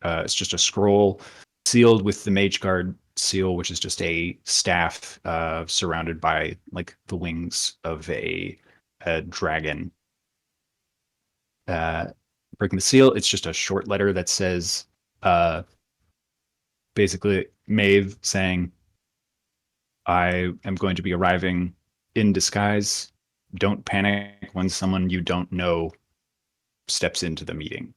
It's just a scroll sealed with the Mage Guard seal, which is just a staff surrounded by like the wings of a dragon. Uh, Breaking the seal, it's just a short letter that says, uh, basically, Maeve saying, I am going to be arriving in disguise. Don't panic when someone you don't know steps into the meeting.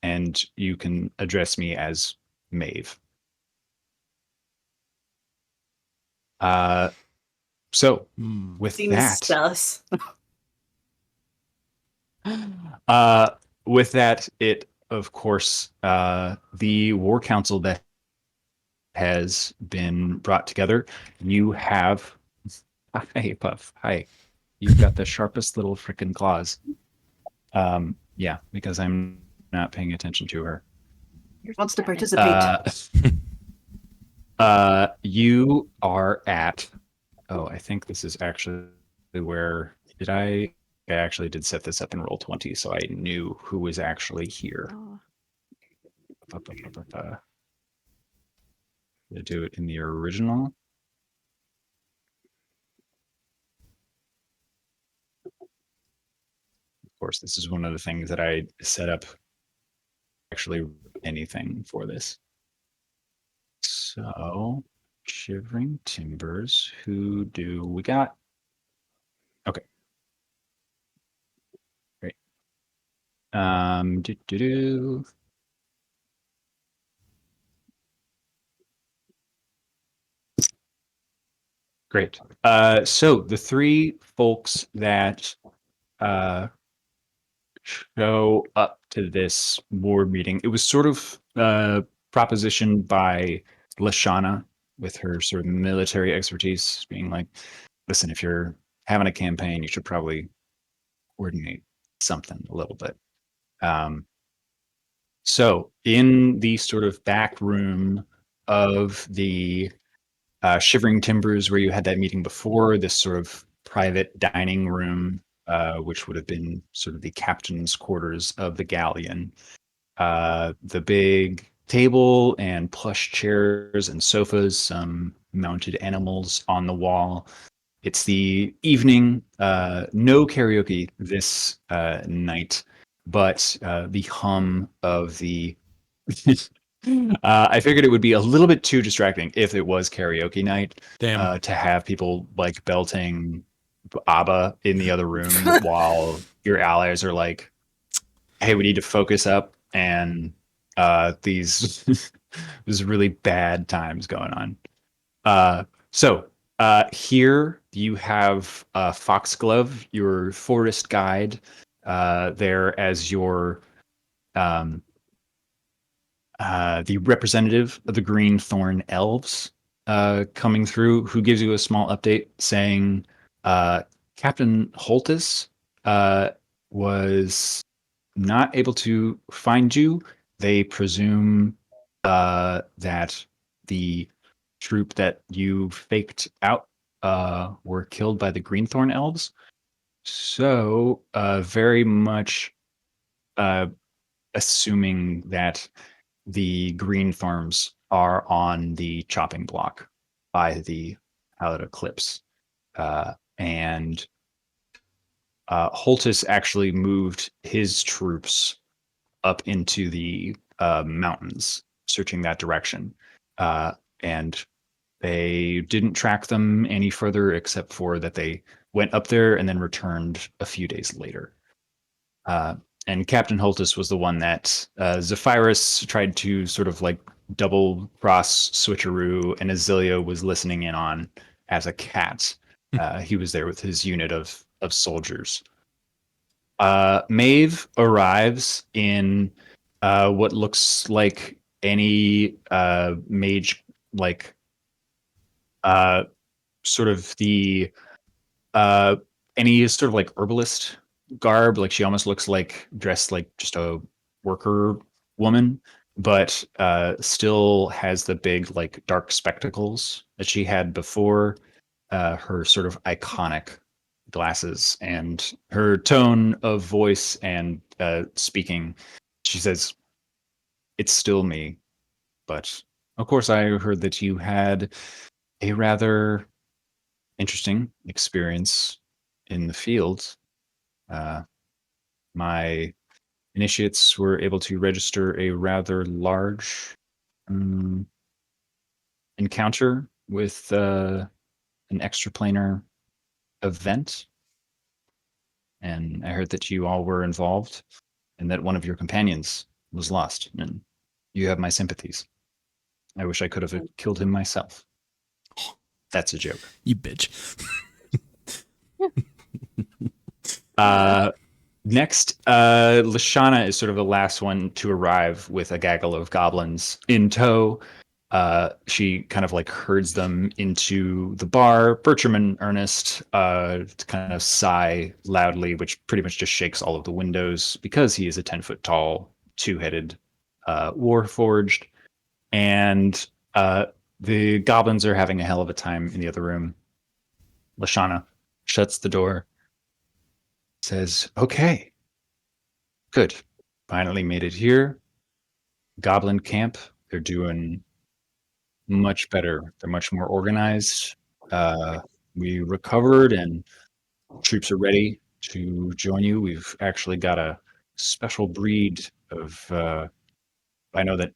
And you can address me as Maeve. Uh, so with Seems that, sus. uh, with that, it of course the War Council that has been brought together. You have, hi Puff, hi. You've got the sharpest little freaking claws. Yeah, because I'm not paying attention to her. Wants to participate. Uh, you are at. Oh, I think this is actually where did I? I actually did set this up in roll 20, so I knew who was actually here. Oh. To do it in the original. Of course, this is one of the things that I set up. Actually, anything for this. So, Shivering Timbers. Who do we got? Okay, great. Do do do. Great. So the three folks that uh, show up to this board meeting, it was sort of propositioned by Lashana with her sort of military expertise, being like, listen, if you're having a campaign, you should probably coordinate something a little bit. So in the sort of back room of the Shivering Timbers, where you had that meeting before, this sort of private dining room, which would have been sort of the captain's quarters of the galleon. The big table and plush chairs and sofas, some mounted animals on the wall. It's the evening, no karaoke this night, but the hum of the I figured it would be a little bit too distracting if it was karaoke night. Damn. To have people like belting ABBA in the other room while your allies are like, "Hey, we need to focus up," and these there's really bad times going on. So here you have Foxglove, your forest guide, there as your um, the representative of the Green Thorn Elves coming through, who gives you a small update saying uh, Captain Holtis was not able to find you. They presume that the troop that you faked out were killed by the Greenthorn Elves. So, very much uh, assuming that the green farms are on the chopping block by the Hallowed Eclipse. And Holtis actually moved his troops up into the mountains, searching that direction. And they didn't track them any further, except for that they went up there and then returned a few days later. And Captain Holtis was the one that Zephyrus tried to sort of like double cross switcheroo, and Azilio was listening in on as a cat. He was there with his unit of soldiers. Maeve arrives in what looks like any mage, like uh, sort of the any sort of like herbalist garb. Like she almost looks like dressed like just a worker woman, but still has the big like dark spectacles that she had before. Her sort of iconic glasses and her tone of voice and speaking. She says, it's still me. But of course, I heard that you had a rather interesting experience in the field. Uh, my initiates were able to register a rather large um, encounter with an extraplanar event, and I heard that you all were involved, and that one of your companions was lost. And you have my sympathies. I wish I could have killed him myself. That's a joke. You bitch. Uh, Next, Lashana is sort of the last one to arrive with a gaggle of goblins in tow. She kind of like herds them into the bar. Bertram and Ernest kind of sigh loudly, which pretty much just shakes all of the windows because he is a 10-foot tall, two-headed warforged. And the goblins are having a hell of a time in the other room. Lashana shuts the door, says, "Okay, good. Finally made it here. Goblin camp. They're doing much better. They're much more organized. Uh, we recovered and troops are ready to join you. We've actually got a special breed of. I know that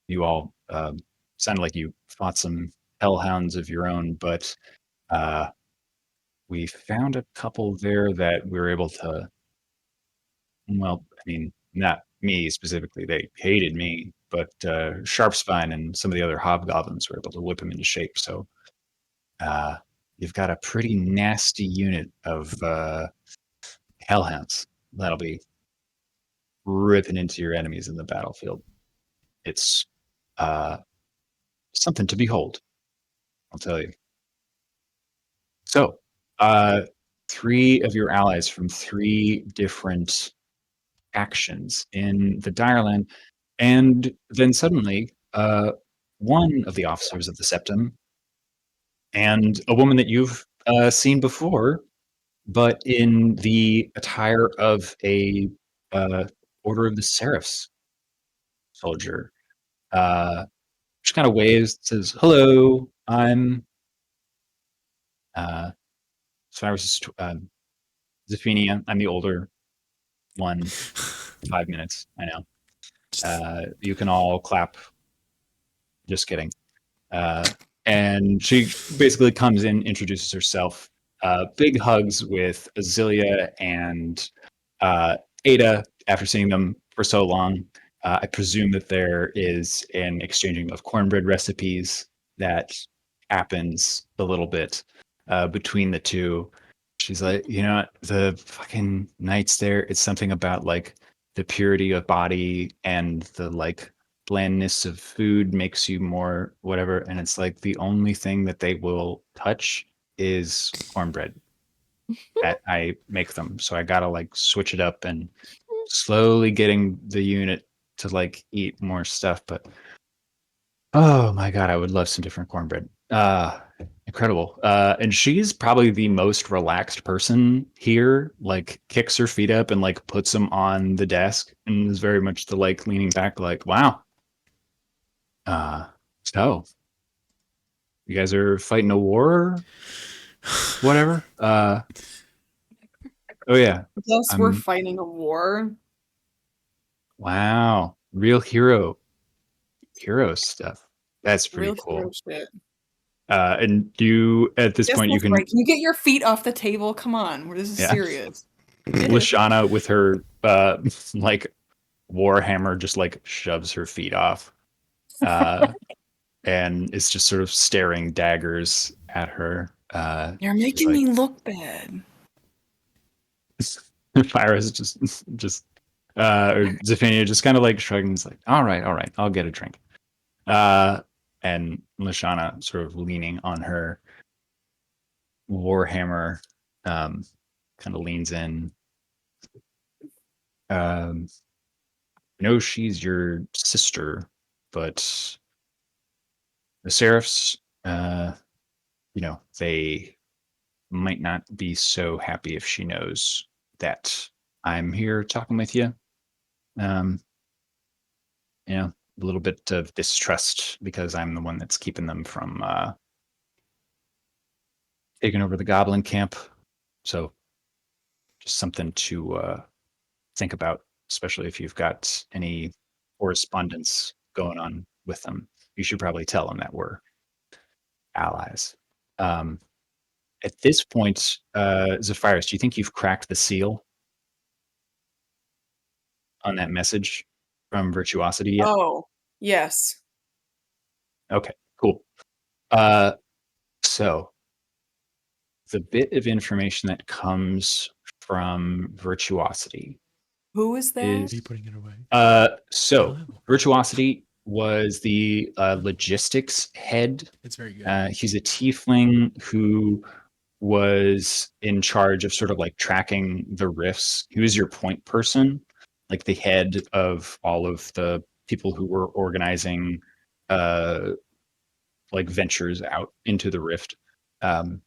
you all sounded like you fought some hellhounds of your own, but uh, we found a couple there that we were able to. Well, I mean, not me specifically. They hated me, but Sharpspine and some of the other hobgoblins were able to whip him into shape. So uh, you've got a pretty nasty unit of hellhounds that'll be ripping into your enemies in the battlefield. It's uh, something to behold, I'll tell you. So, uh, three of your allies from three different actions in the Direland. And then suddenly, one of the officers of the Septum and a woman that you've seen before, but in the attire of a uh, Order of the Seraphs soldier, uh, just kind of waves, says, "Hello, I'm Cyrus Zephania. I'm the older one. 5 minutes, I know. You can all clap. Just kidding." Uh, and she basically comes in, introduces herself. Big hugs with Azilia and Ada after seeing them for so long. I presume that there is an exchanging of cornbread recipes that happens a little bit between the two. She's like, the fucking nights there, it's something about like the purity of body and the like blandness of food makes you more whatever. And it's like the only thing that they will touch is cornbread that I make them. So I gotta like switch it up and slowly getting the unit to like eat more stuff. But oh my god, I would love some different cornbread. Incredible. And she's probably the most relaxed person here. Like kicks her feet up and like puts them on the desk and is very much the like leaning back, like, wow. Uh, so you guys are fighting a war, whatever. Oh yeah. Yes, we're fighting a war. Wow, real hero stuff. That's pretty Real hero cool. shit. And you at this Yes, point you that's can right. Can you get your feet off the table? Come on, this is yeah. serious. Lashana with her like warhammer just like shoves her feet off. And is just sort of staring daggers at her. You're She's making like me look bad. Fyra's just or Zephania just kind of like shrugging. It's like, all right, I'll get a drink. And Lashana sort of leaning on her warhammer, kind of leans in. Um, I know she's your sister, but the Seraphs, they might not be so happy if she knows that I'm here talking with you. Um, a little bit of distrust because I'm the one that's keeping them from taking over the goblin camp. So just something to think about, especially if you've got any correspondence going on with them. You should probably tell them that we're allies. Um, at this point, Zephyrus, do you think you've cracked the seal on that message from Virtuosity yet? Oh, yes. Okay, cool. Uh, so the bit of information that comes from Virtuosity Who is that? Are you is putting it away? so Reliable. Virtuosity was the logistics head. It's very good. He's a tiefling who was in charge of sort of like tracking the rifts. He was your point person, like the head of all of the people who were organizing uh like ventures out into the rift. Um,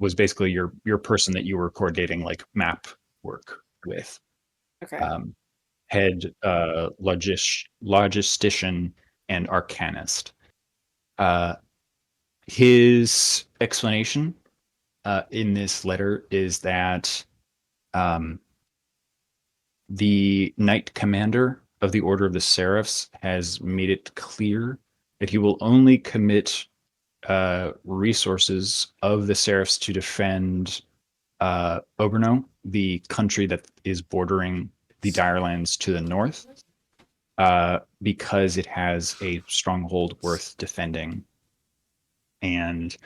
was basically your person that you were coordinating like map work with. Okay. Um, head logistician and arcanist. Uh, his explanation in this letter is that um, the Knight Commander of the Order of the Seraphs has made it clear that he will only commit resources of the Seraphs to defend Oberno, the country that is bordering the Direlands to the north, because it has a stronghold worth defending. And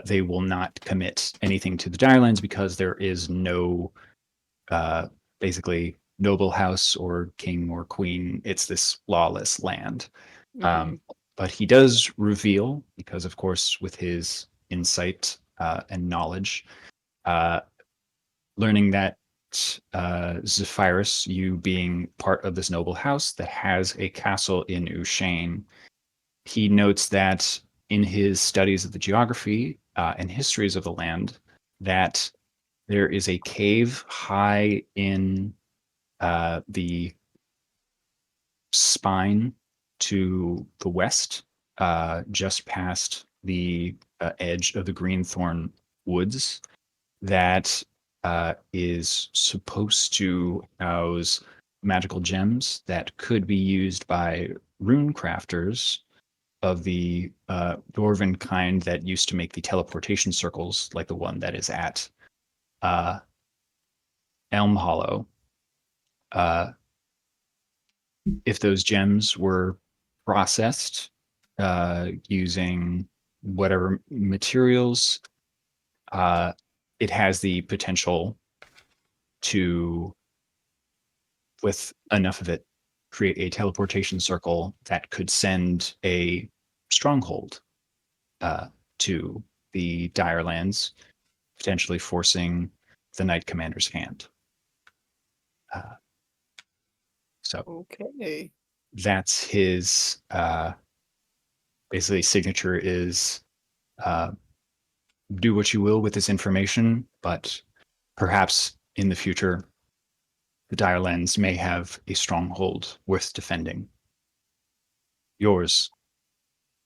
they will not commit anything to the Direlands because there is no uh, basically noble house or king or queen. It's this lawless land. Mm. But he does reveal, because of course, with his insight and knowledge, uh, learning that Zephyrus, you being part of this noble house that has a castle in Ushane, he notes that in his studies of the geography and histories of the land, that there is a cave high in the spine to the west, just past the edge of the Greenthorn Woods, that is supposed to house magical gems that could be used by rune crafters of the dwarven kind that used to make the teleportation circles, like the one that is at uh, Elm Hollow. Uh, if those gems were processed using whatever materials, uh, it has the potential to, with enough of it, create a teleportation circle that could send a stronghold uh, to the Dire Lands, potentially forcing the Knight Commander's hand. Uh, so Okay. that's his basically signature is uh, do what you will with this information, but perhaps in the future, the Dire Lands may have a stronghold worth defending. Yours,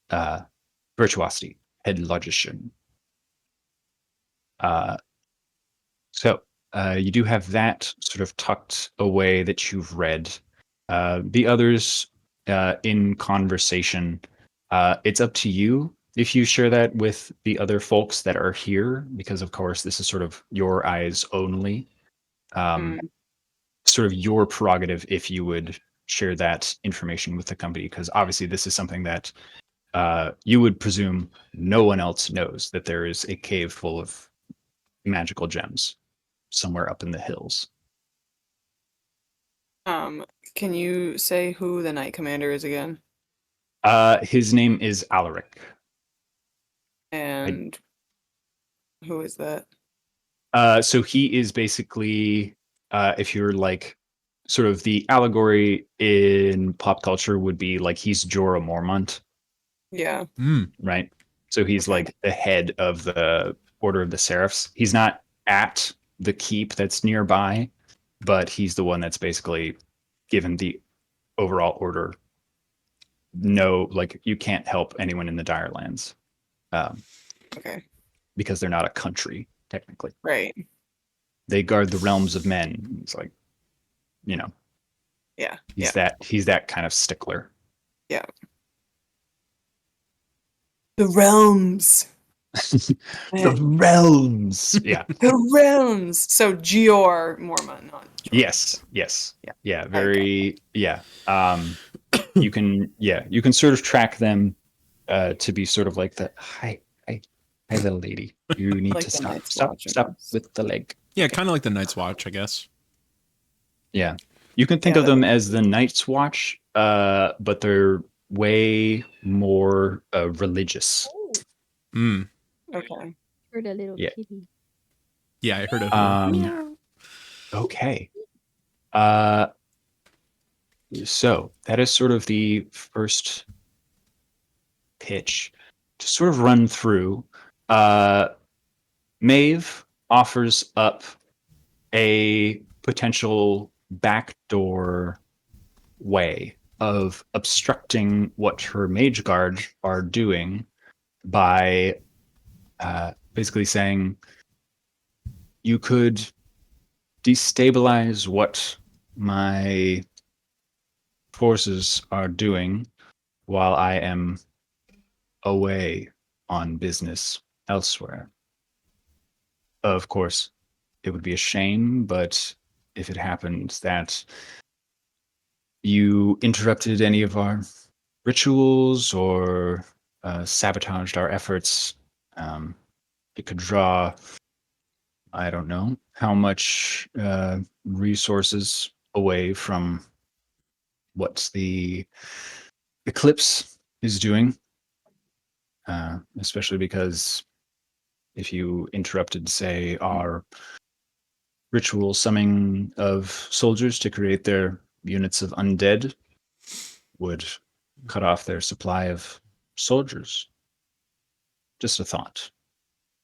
uh, Virtuosity, head logician. Uh, so you do have that sort of tucked away that you've read. The others in conversation, it's up to you if you share that with the other folks that are here, because of course this is sort of your eyes only. Um, Mm. sort of your prerogative if you would share that information with the company, because obviously this is something that you would presume no one else knows, that there is a cave full of magical gems somewhere up in the hills. Um, can you say who the Knight Commander is again? His name is Alaric. I, And who is that? so he is basically, if you're like, sort of the allegory in pop culture would be like he's Jorah Mormont, Yeah. right? So he's Okay. like the head of the Order of the Seraphs. He's not at the keep that's nearby, but he's the one that's basically given the overall order no, like you can't help anyone in the Dire Lands, Okay. because they're not a country technically. Right. They guard the realms of men. It's like, you know, Yeah. he's Yeah. that kind of stickler. Yeah. The realms. The Man. realms. Yeah. The realms. So Gior Mormon, not Jordan. Yes. Yes. Yeah. Yeah. I got that. Very. Yeah. You can. Yeah. You can sort of track them to be sort of like the hi, little lady. You need Like to the stop, Night's stop, Watch stop almost. with the leg. Yeah, Okay. kind of like the Night's Watch, I guess. Yeah. You can think Yeah, of them as the Night's Watch, but they're way more religious. Mm. okay. Heard a little Yeah. kitty. Yeah, I heard a Um, okay. Uh, so that is sort of the first pitch to sort of run through. Uh, Maeve offers up a potential backdoor way of obstructing what her mage guard are doing by basically saying you could destabilize what my forces are doing while I am away on business elsewhere. Of course, it would be a shame, but if it happened that you interrupted any of our rituals or sabotaged our efforts, um, it could draw, I don't know, how much resources away from what the eclipse is doing, especially because if you interrupted, say, our ritual summoning of soldiers to create their units of undead, would cut off their supply of soldiers. Just a thought,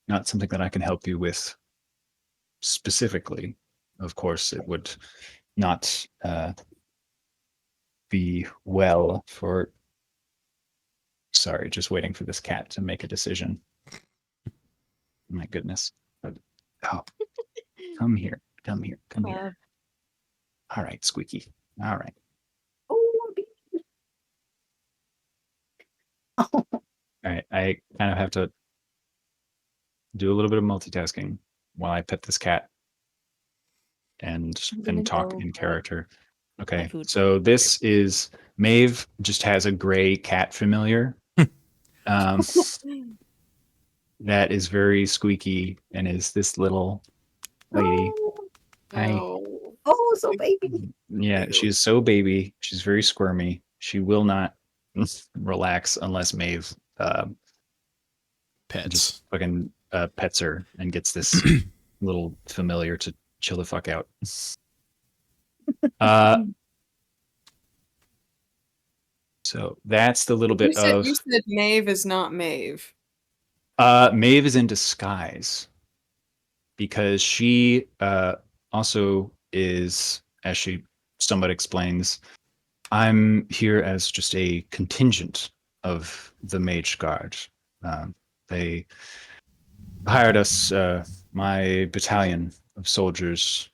not something that I can help you with specifically. Of course, it would not be well for. Sorry, just waiting for this cat to make a decision. My goodness. Oh, come here. Come here. Come here. All right, Squeaky. All right. Oh, All right. I kind of have to do a little bit of multitasking while I pet this cat and I'm gonna talk go in grab character. my Okay. food. So this is Maeve just has a gray cat familiar. Um, that is very squeaky and is this little lady. Hi. No. Oh, so baby. Yeah, she is so baby. She's very squirmy. She will not relax unless Maeve pets. just fucking pets her and gets this little familiar to chill the fuck out. So that's the little bit You of said Maeve is not Maeve. Maeve is in disguise because she also is, as she somewhat explains, I'm here as just a contingent of the Mage Guard. They hired us, my battalion of soldiers,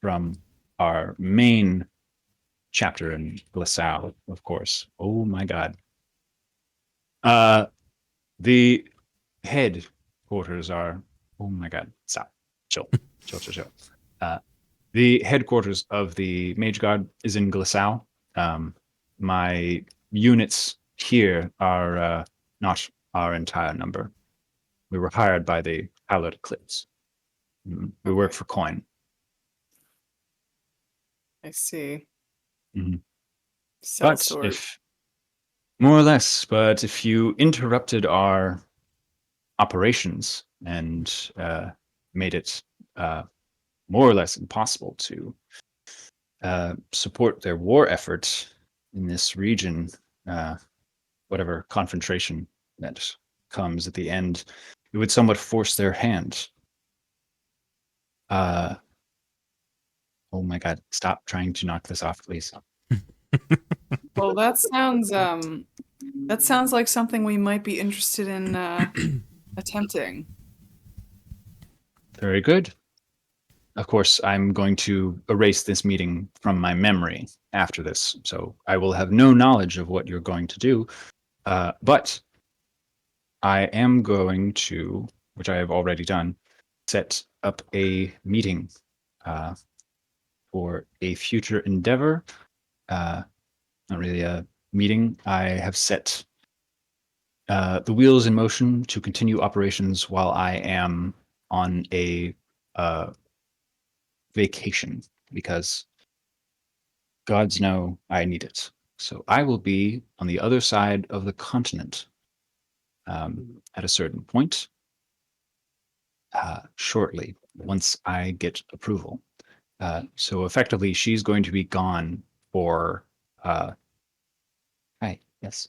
from our main chapter in LaSalle, of course. Oh my God. Uh, the headquarters are. Oh my God! Stop. Chill. Chill. Chill. Chill. Uh, the headquarters of the Mage Guard is in Glasgow. My units here are not our entire number. We were hired by the Hallowed Eclipse. We work Okay. for coin. I see. Mhm. But Sellsword. if more or less, but if you interrupted our operations and made it more or less impossible to support their war effort in this region, uh, whatever confrontation that comes at the end, it would somewhat force their hand. Uh, oh my God! Stop trying to knock this off, please. Well, that sounds like something we might be interested in attempting. Very good. Of course, I'm going to erase this meeting from my memory after this, so I will have no knowledge of what you're going to do. But I am going to, which I have already done, set up a meeting for a future endeavor. Not really a meeting. I have set the wheels in motion to continue operations while I am on a vacation because gods know I need it. So I will be on the other side of the continent at a certain point shortly once I get approval. So effectively, she's going to be gone for. Hi, yes.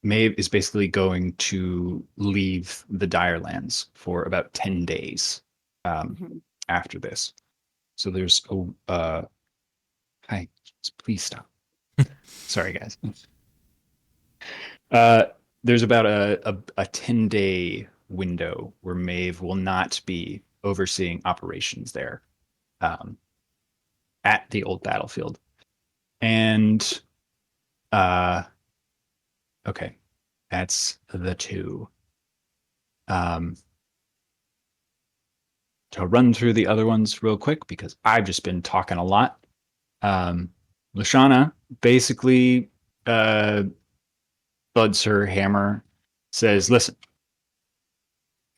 Maeve is basically going to leave the Dire Lands for about 10 days after this. So there's a hi, please stop. Sorry, guys. There's about a 10-day window where Maeve will not be overseeing operations there at the old battlefield. And okay, that's the two. To run through the other ones real quick because I've just been talking a lot. Lashana basically buds her hammer, says, "Listen,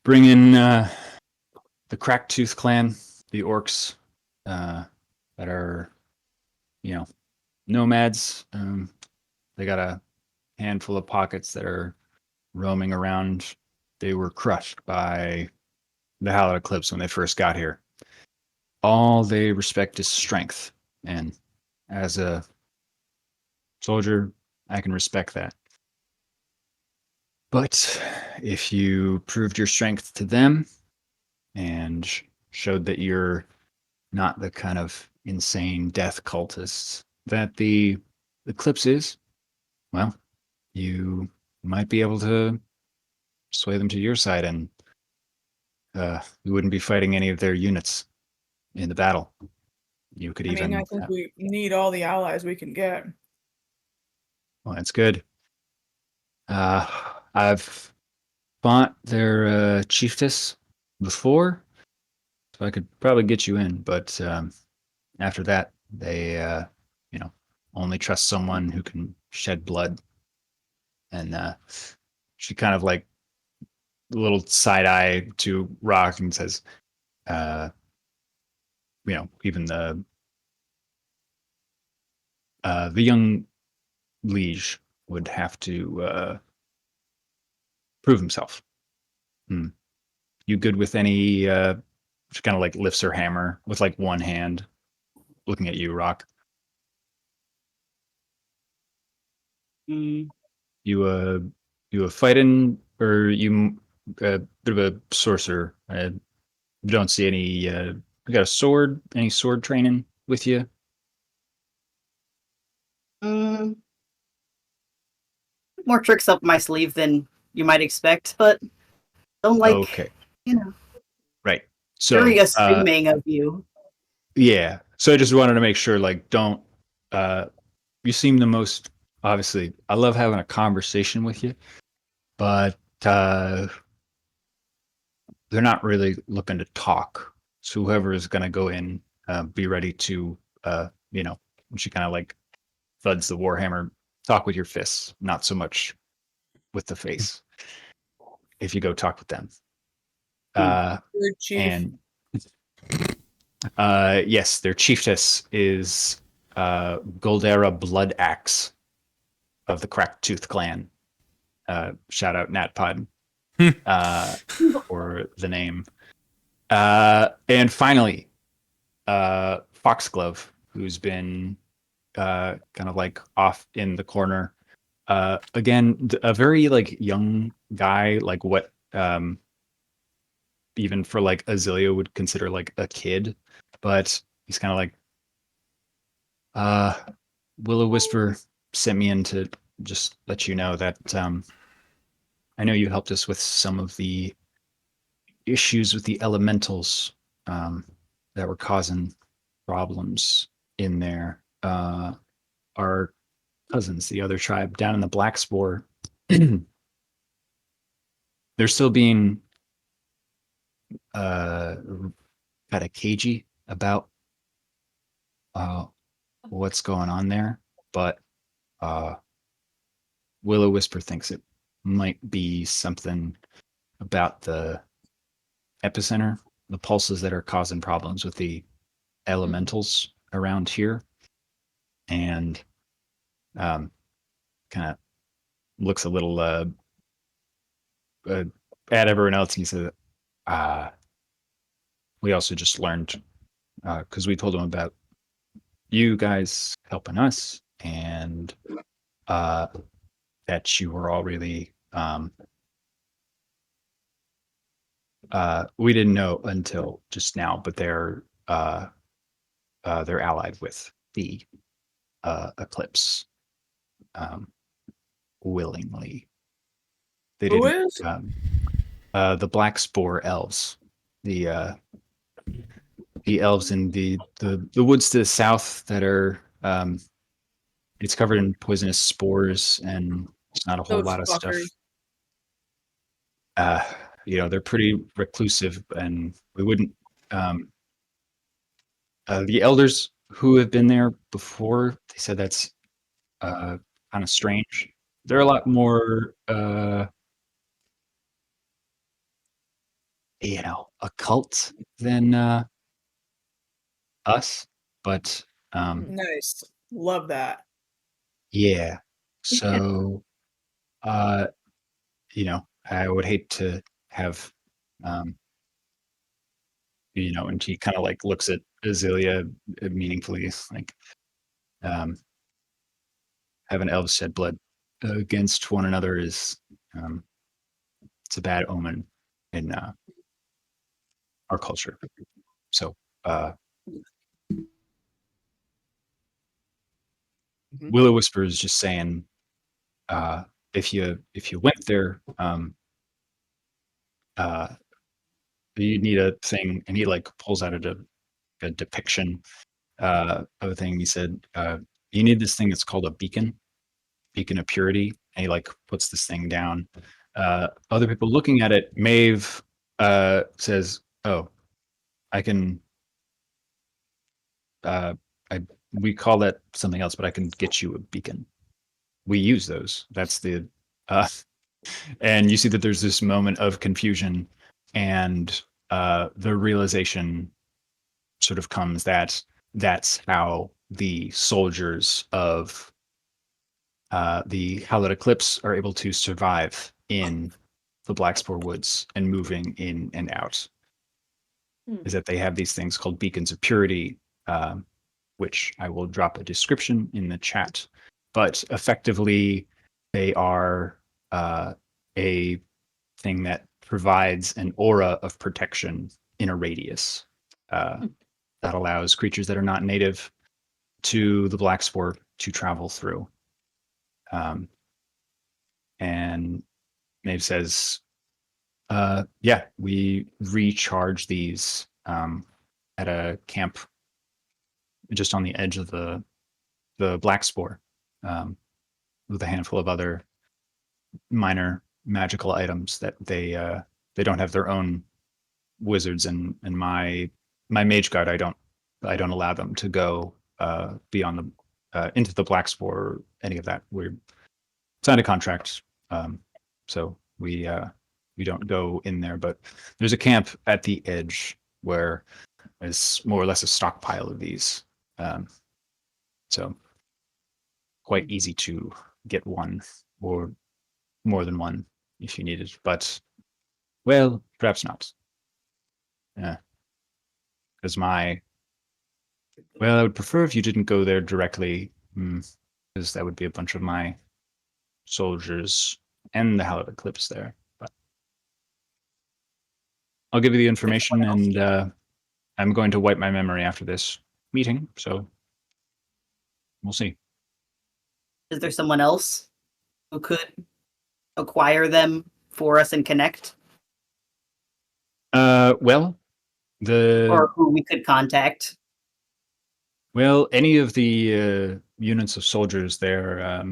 bring in the Cracked Tooth clan, the orcs that are, nomads. They got a handful of pockets that are roaming around. They were crushed by the Hallowed Eclipse when they first got here. All they respect is strength, and as a soldier, I can respect that. But if you proved your strength to them and showed that you're not the kind of insane death cultists that the Eclipse is, well, you might be able to sway them to your side, and we wouldn't be fighting any of their units in the battle. You could I mean, I even. think we need all the allies we can get. Well, that's good. I've fought their chiefess before, so I could probably get you in. But after that, they, only trust someone who can shed blood. And she kind of like a little side eye to Rock and says, even the young liege would have to prove himself. You good with any? She kind of like lifts her hammer with like one hand, looking at you, Rock. Mm, You a fighting or you a bit of a sorcerer? You don't see any. You got a sword? Any sword training with you? mm, more tricks up my sleeve than you might expect, but don't like, Okay, you know, right. So, very assuming of you. yeah. So I just wanted to make sure, like, don't. Uh, you seem the most. Obviously, I love having a conversation with you, but they're not really looking to talk. So whoever is going to go in, be ready to, when she kind of like thuds the warhammer, talk with your fists, not so much with the face. If you go talk with them, Good chief. and yes, their chiefess is Goldera Blood Axe of the Cracked Tooth clan. Shout out NatPod for the name. And finally, Foxglove, who's been kind of like off in the corner. Again, a very like young guy, like what even for like Azalea would consider like a kid, but he's kind of like, Willow Whisper sent me in to just let you know that I know you helped us with some of the issues with the elementals that were causing problems in there. Our cousins, the other tribe down in the Black Spore, they're still being kind of cagey about what's going on there, but Willow Whisper thinks it might be something about the epicenter, the pulses that are causing problems with the elementals around here, and kind of looks a little at everyone else, and he says, "We also just learned because we told him about you guys helping us, and that you were all really we didn't know until just now, but they're allied with the Eclipse willingly. They Who didn't. is? The Black Spore elves, the elves in the woods to the south that are it's covered in poisonous spores and it's not a whole Those lot of stuff. fuckers. They're pretty reclusive, and we wouldn't. The elders who have been there before, they said that's kind of strange. They're a lot more, occult than us, but Nice. Love that. yeah. So, uh, I would hate to have, um, and she kind of like looks at Azealia meaningfully, like, um, having elves shed blood against one another is, it's a bad omen in our culture. So, Willow Whisper is just saying, if you went there, you need a thing, and he like pulls out a depiction of a thing. He said, you need this thing that's called a beacon of purity, and he like puts this thing down. Other people looking at it, Maeve says, "Oh, I can. I we call that something else, but I can get you a beacon. We use those. That's the." And you see that there's this moment of confusion, and the realization sort of comes that that's how the soldiers of the Hallowed Eclipse are able to survive in the Blackspore Woods and moving in and out. Is that they have these things called beacons of purity, which I will drop a description in the chat. But effectively, they are a thing that provides an aura of protection in a radius that allows creatures that are not native to the Blackspore to travel through. And Maeve says, yeah, we recharge these at a camp just on the edge of the Blackspore with a handful of other minor magical items that they don't have their own wizards, and my mage guard I don't allow them to go beyond the into the Blackspore or any of that. We're signed a contract, so we don't go in there. But there's a camp at the edge where there's more or less a stockpile of these, so quite easy to get one or more than one if you need it. But well, perhaps not. Yeah, because I would prefer if you didn't go there directly, because that would be a bunch of my soldiers and the Hallowed Eclipse there. But I'll give you the information, and I'm going to wipe my memory after this meeting, so we'll see. Is there someone else who could acquire them for us and connect, Well, or who we could contact? any of the units of soldiers, their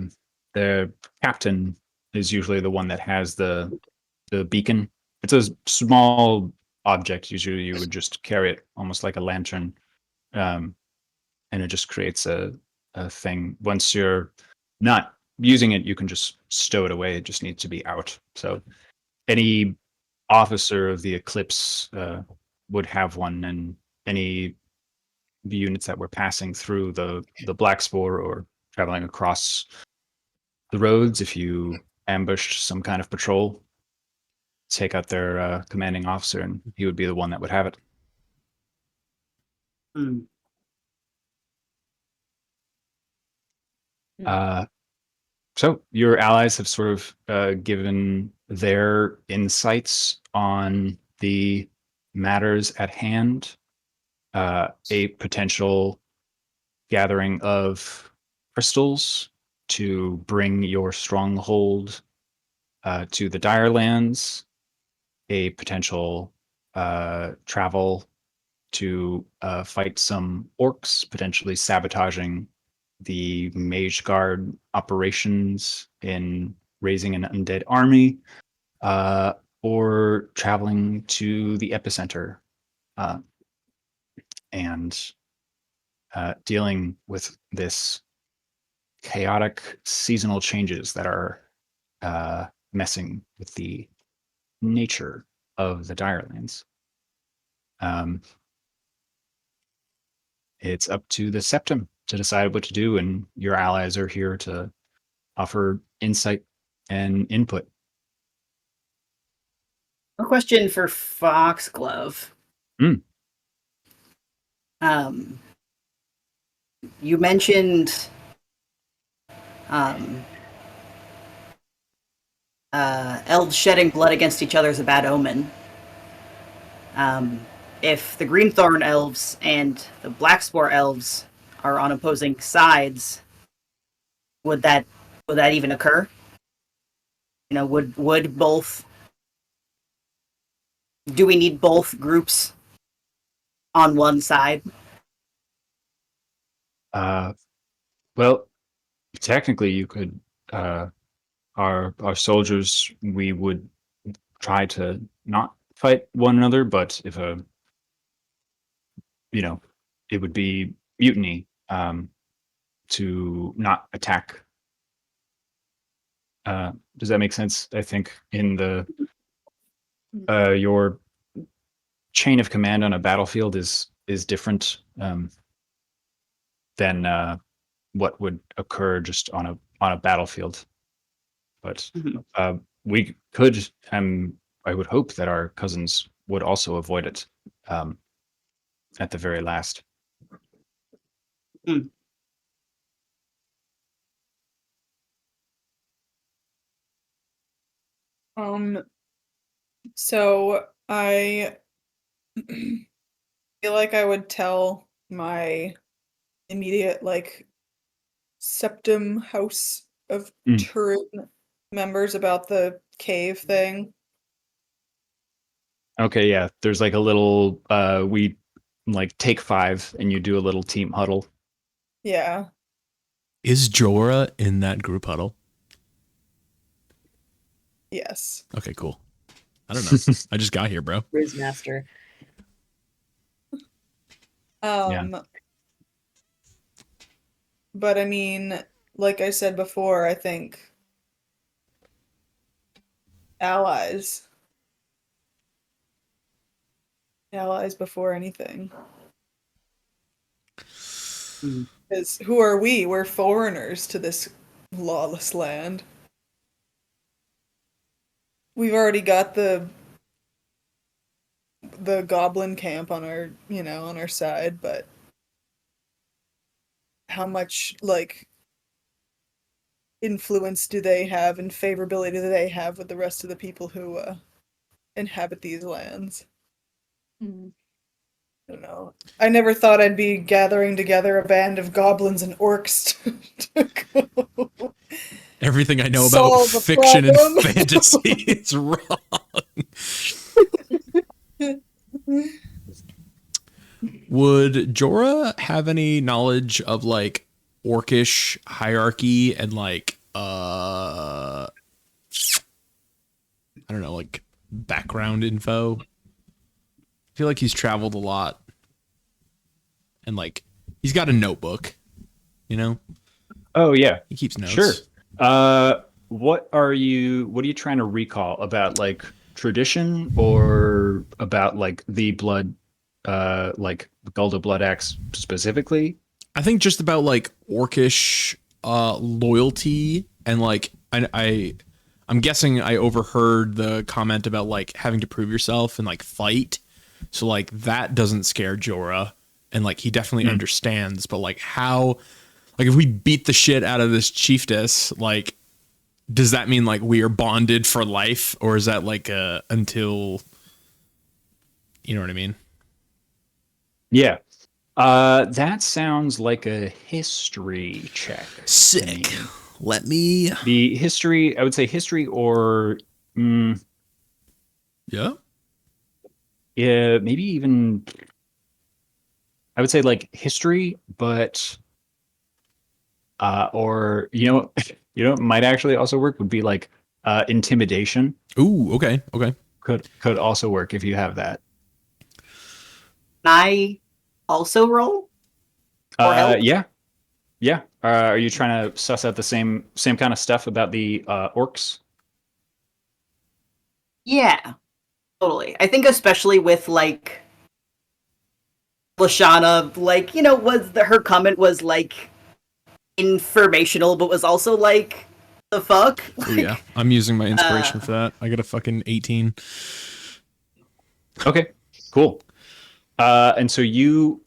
captain is usually the one that has the beacon. It's a small object. Usually, you would just carry it almost like a lantern, um, and it just creates a thing. Once you're not using it, you can just stow it away. It just needs to be out. So any officer of the Eclipse would have one, and any units that were passing through the Black Spore or traveling across the roads, if you ambushed some kind of patrol, take out their commanding officer, and he would be the one that would have it. Hmm. Uh, so your allies have sort of given their insights on the matters at hand. A potential gathering of crystals to bring your stronghold to the Dire Lands, a potential travel to fight some orcs, potentially sabotaging the Mage Guard operations in raising an undead army, or traveling to the epicenter uh, and dealing with this chaotic seasonal changes that are messing with the nature of the Direlands. Um, it's up to the Septum to decide what to do, and your allies are here to offer insight and input. A question for Foxglove. Mm. You mentioned um, elves shedding blood against each other is a bad omen. If the Greenthorn elves and the Blackspore elves are on opposing sides, would that even occur? You know, would both? Do we need both groups on one side? Well, technically, you could. Our soldiers, we would try to not fight one another, but if it would be mutiny to not attack. Does that make sense? I think in the your chain of command on a battlefield is different than what would occur just on a battlefield. But we could, I would hope that our cousins would also avoid it at the very last. Hmm. So I feel like I would tell my immediate septum house of Mm. Turin members about the cave thing. Okay, yeah. There's like a little we like take 5 and you do a little team huddle. Yeah. Is Jorah in that group huddle? Yes. Okay, cool. I don't know. I just got here, bro. Quizmaster. But I mean, like I said before, I think allies. Allies before anything. Because who are we? We're foreigners to this lawless land. We've already got the goblin camp on our, on our side, but how much influence do they have and favorability do they have with the rest of the people who inhabit these lands? Mm. I don't know. I never thought I'd be gathering together a band of goblins and orcs to go Everything I know about solve a fiction and problem. fantasy is wrong. Would Jorah have any knowledge of like orcish hierarchy and like I don't know, like background info? I feel like he's traveled a lot. And like he's got a notebook, you know? Oh yeah, He keeps notes. sure. What are you trying to recall about like tradition or about like the blood, like Gulda blood axe specifically? I think just about like orcish loyalty and like I'm guessing I overheard the comment about like having to prove yourself and like fight. So like that doesn't scare Jorah and like he definitely understands, but like how like if we beat the shit out of this chiefess, like does that mean like we are bonded for life or is that like until you know what I mean? Yeah. That sounds like a history check. to Sick. me. Let me The history, I would say history or Yeah. yeah, maybe even I would say like history, but or what might actually also work would be like intimidation Ooh, okay. Okay. could also work if you have that. Can I also roll? Or help? Yeah. Yeah. Are you trying to suss out the same kind of stuff about the orcs? Yeah, totally. I think especially with like Lashana, like, her comment was like informational, but was also like, the fuck? Oh yeah. I'm using my inspiration for that. I got a fucking 18. Okay. Cool. And so you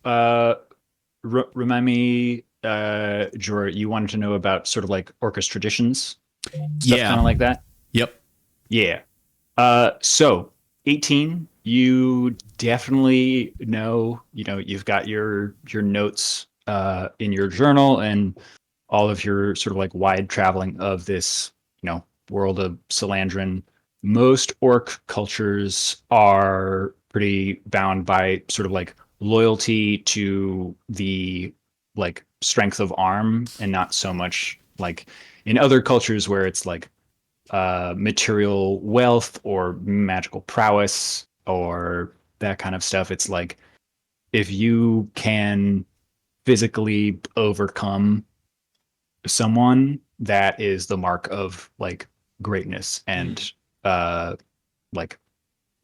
remind me, Jorah, you wanted to know about sort of like orcish traditions, stuff Yeah. kind of like that. Yep. Yeah. So 18, you definitely know, you've got your notes in your journal and all of your sort of like wide traveling of this, world of Salandran. Most orc cultures are pretty bound by sort of like loyalty to the like strength of arm and not so much like in other cultures where it's like material wealth or magical prowess or that kind of stuff. It's like if you can physically overcome someone, that is the mark of like greatness and like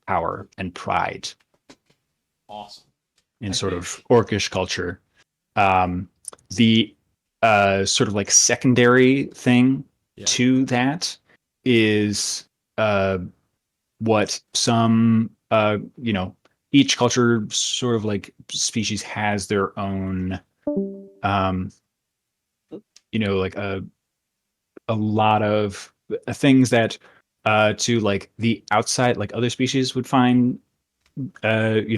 power and pride Awesome. in sort of orcish culture. Um, the sort of like secondary thing Yeah. to that is what some each culture sort of like species has their own um like a lot of things that to like the outside like other species would find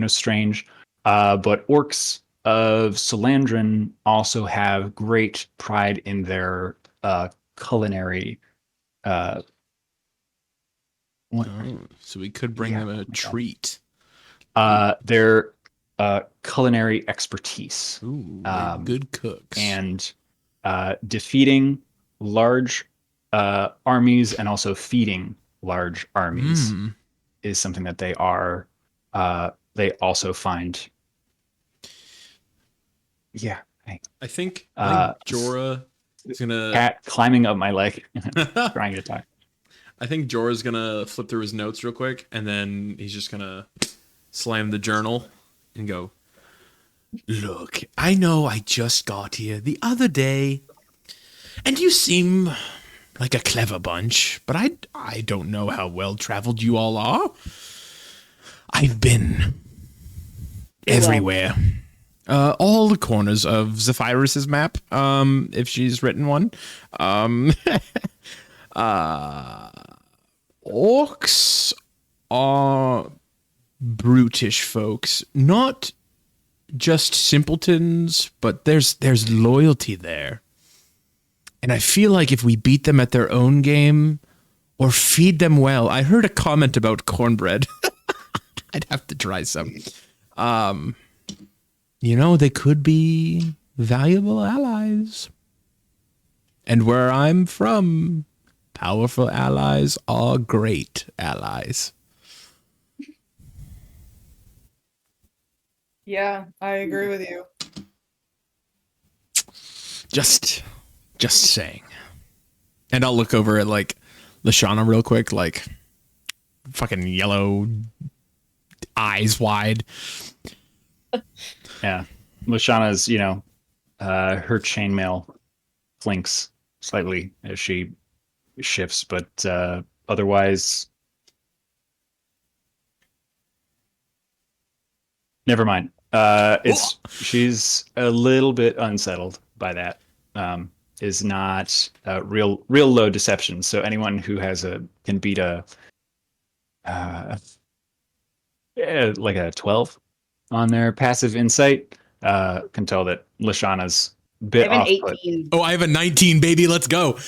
strange, but orcs of Salandran also have great pride in their culinary uh what, Oh, so we could bring Yeah, them oh a my God. treat. their culinary expertise. Ooh, they're good cooks. And defeating large armies and also feeding large armies is something that they also find. Yeah. I think Uh, Jorah is gonna. Cat climbing up my leg, trying to talk. I think Jorah's gonna flip through his notes real quick, and then he's just gonna slam the journal and go. Look, I know I just got here the other day, and you seem like a clever bunch, but I don't know how well traveled you all are. I've been everywhere. All the corners of Zephyrus's map, if she's written one. Orcs are brutish folks, not just simpletons, but there's loyalty there. And I feel like if we beat them at their own game or feed them well, I heard a comment about cornbread. I'd have to try some. They could be valuable allies. And where I'm from, powerful allies are great allies. Yeah, I agree with you. Just saying. And I'll look over at like Lashana real quick, like fucking yellow eyes wide. Yeah. Lashana's, her chainmail flinks slightly as she shifts, but otherwise, never mind. She's a little bit unsettled by that. Is not real low deception. So anyone who can beat like a 12 on their passive insight can tell that Lashana's a I bit have an off put. 18. Oh, I have a 19, baby. Let's go.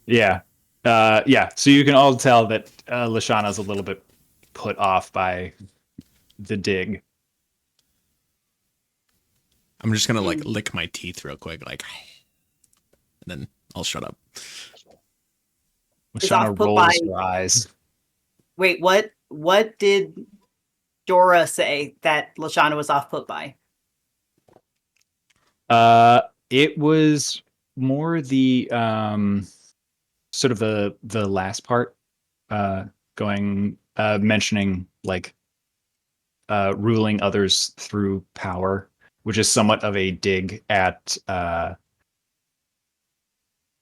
Yeah. Yeah. So you can all tell that Lashana's a little bit put off by the dig. I'm just gonna like lick my teeth real quick, like, and then I'll shut up. Lashana off put rolls by- her eyes. Wait, what did Dora say that Lashana was off put by? It was more the sort of the last part, mentioning like ruling others through power, which is somewhat of a dig at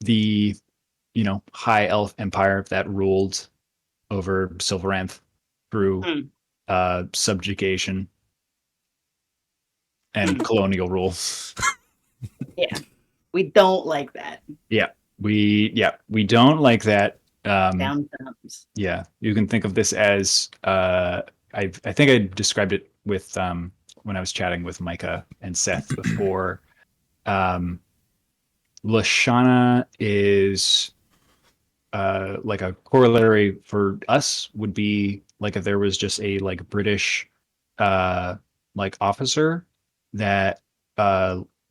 the high elf empire that ruled over Silveranth through subjugation and colonial rule. Yeah, we don't like that. We don't like that. Down thumbs. Yeah, you can think of this as I think I described it with when I was chatting with Micah and Seth before. Lashana is like a corollary for us would be like if there was just a like British like officer that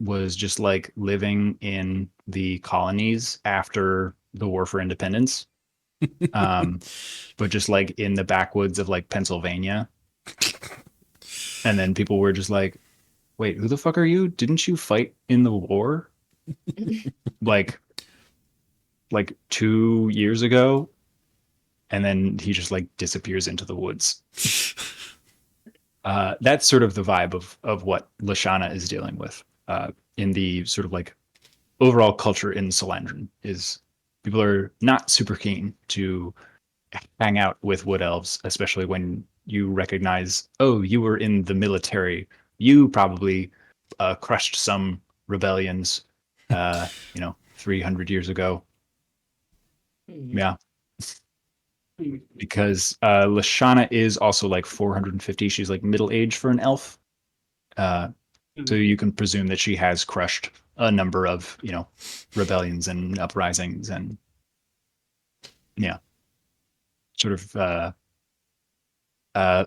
was just like living in the colonies after the War for Independence. But just like in the backwoods of like Pennsylvania. And then people were just like, wait, who the fuck are you? Didn't you fight in the war? like 2 years ago? And then he just like disappears into the woods. That's sort of the vibe of what Lashana is dealing with in the sort of like overall culture in Solandran is people are not super keen to hang out with wood elves, especially when you recognize, oh, you were in the military. You probably crushed some rebellions, 300 years ago. Yeah. Because Lashana is also like 450. She's like middle age for an elf. So you can presume that she has crushed a number of, rebellions and uprisings and sort of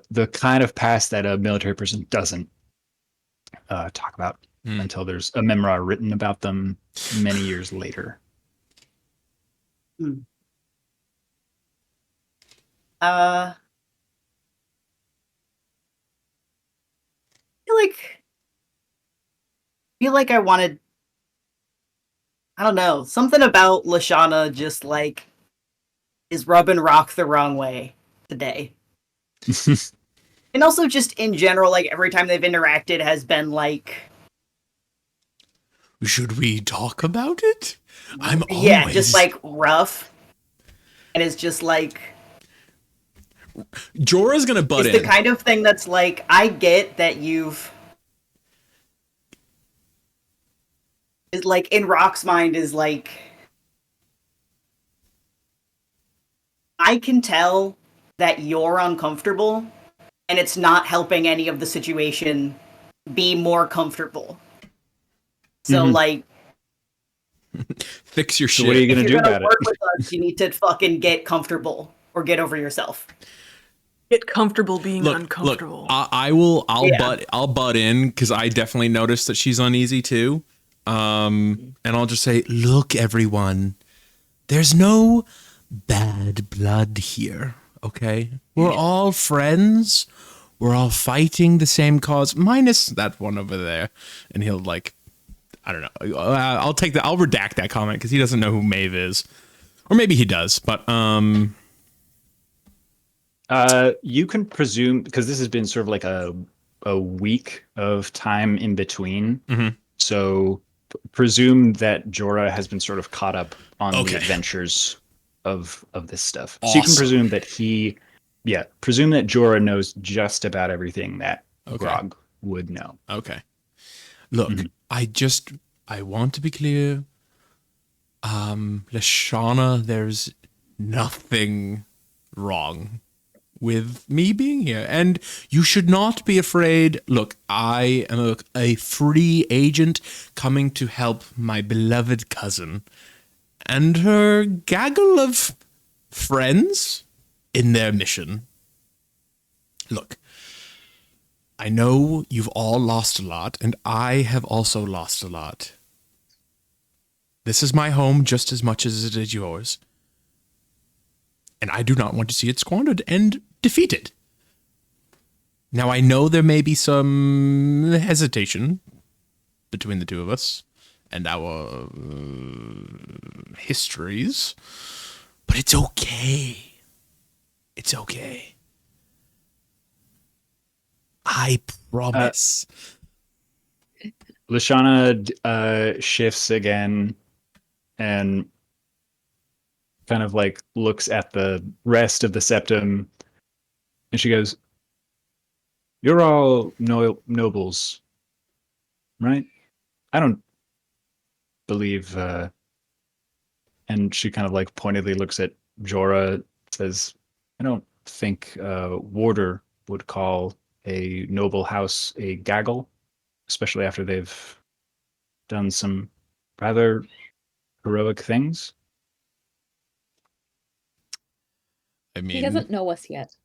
the kind of past that a military person doesn't talk about until there's a memoir written about them many years later. I feel like I wanted, I don't know, something about Lashana just like is rubbing rock the wrong way today. And also just in general, like every time they've interacted has been like, should we talk about it? I'm always... Yeah, just like rough. And it's just like, Jorah's gonna butt in. It's the kind of thing that's like, I get that you've... Is like, in Rock's mind is like... I can tell that you're uncomfortable, and it's not helping any of the situation be more comfortable. So Mhm. like, Fix your So shit. what are you if gonna you're do gonna about work it? with us, you need to fucking get comfortable or get over yourself. Get comfortable being Look, uncomfortable. I'll butt in because I definitely noticed that she's uneasy too. And I'll just say, look, everyone, there's no bad blood here. Okay, we're all friends. We're all fighting the same cause, minus that one over there. And he'll like, I don't know. I'll take that. I'll redact that comment because he doesn't know who Maeve is, or maybe he does. But You can presume, because this has been sort of like a week of time in between. Mhm. So presume that Jorah has been sort of caught up on Okay. the adventures of this stuff. So you can Awesome. presume that presume that Jorah knows just about everything that Okay. Grog would know. Okay. Look, Mhm. I want to be clear. Lashana, there's nothing wrong with me being here. And you should not be afraid. Look, I am a free agent coming to help my beloved cousin and her gaggle of friends in their mission. Look, I know you've all lost a lot, and I have also lost a lot. This is my home just as much as it is yours. And I do not want to see it squandered and defeated. Now, I know there may be some hesitation between the two of us and our histories, but it's okay. It's okay. I promise. Lashana shifts again and kind of like looks at the rest of the septum, and she goes, "You're all nobles, right? I don't believe." And she kind of like pointedly looks at Jorah, says, "I don't think Warder would call a noble house a gaggle, especially after they've done some rather heroic things." I He mean, doesn't know us yet.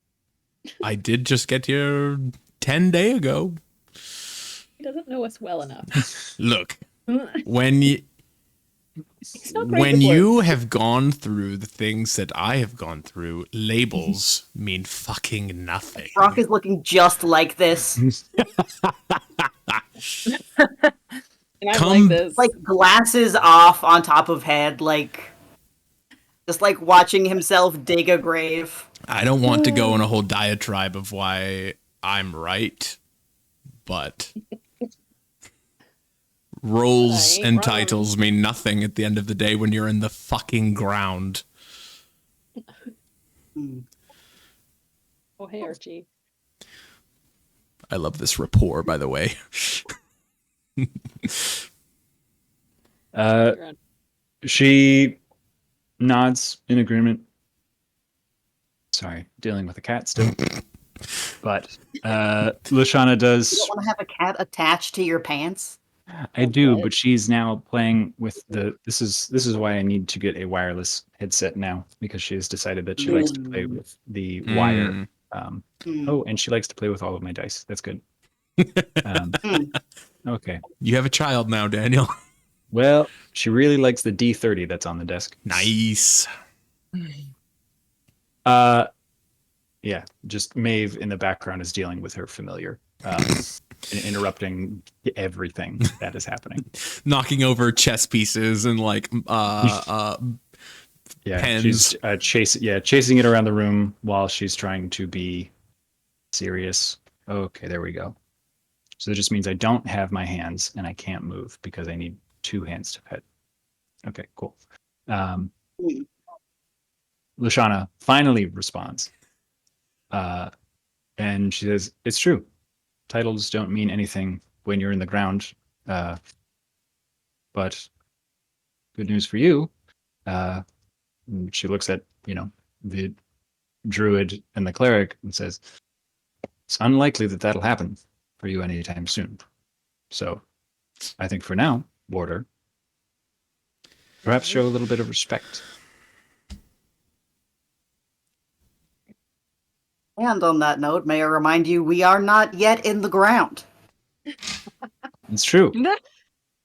I did just get here 10 days ago. He doesn't know us well enough. Look, when you He's not great when with you words. have gone through the things that I have gone through, labels mean fucking nothing. Brock is looking just like this, And I'm Come- like this. like glasses off on top of head, like just like watching himself dig a grave. I don't want to go in a whole diatribe of why I'm right, but roles I ain't and wrong. titles mean nothing at the end of the day when you're in the fucking ground. Oh, hey, Archie. I love this rapport, by the way. You're on. She nods in agreement. Sorry, dealing with a cat still. But Lashana You does. don't want to have a cat attached to your pants. I do, Okay. but she's now playing with the. This is why I need to get a wireless headset now, because she has decided that she likes to play with the wire. Mm. Oh, and she likes to play with all of my dice. That's good. Okay. You have a child now, Daniel. Well, she really likes the D30 that's on the desk. Nice. Yeah, just Maeve in the background is dealing with her familiar, interrupting everything that is happening. Knocking over chess pieces and like Yeah, pens. she's chasing it around the room while she's trying to be serious. Okay, there we go. So that just means I don't have my hands and I can't move because I need two hands to pet. Okay, cool. Lashana finally responds. And she says, "It's true. Titles don't mean anything when you're in the ground. But good news for you." She looks at, the druid and the cleric and says, "It's unlikely that that'll happen for you anytime soon. So I think for now, Warder, perhaps show a little bit of respect. And on that note, may I remind you, we are not yet in the ground. It's true.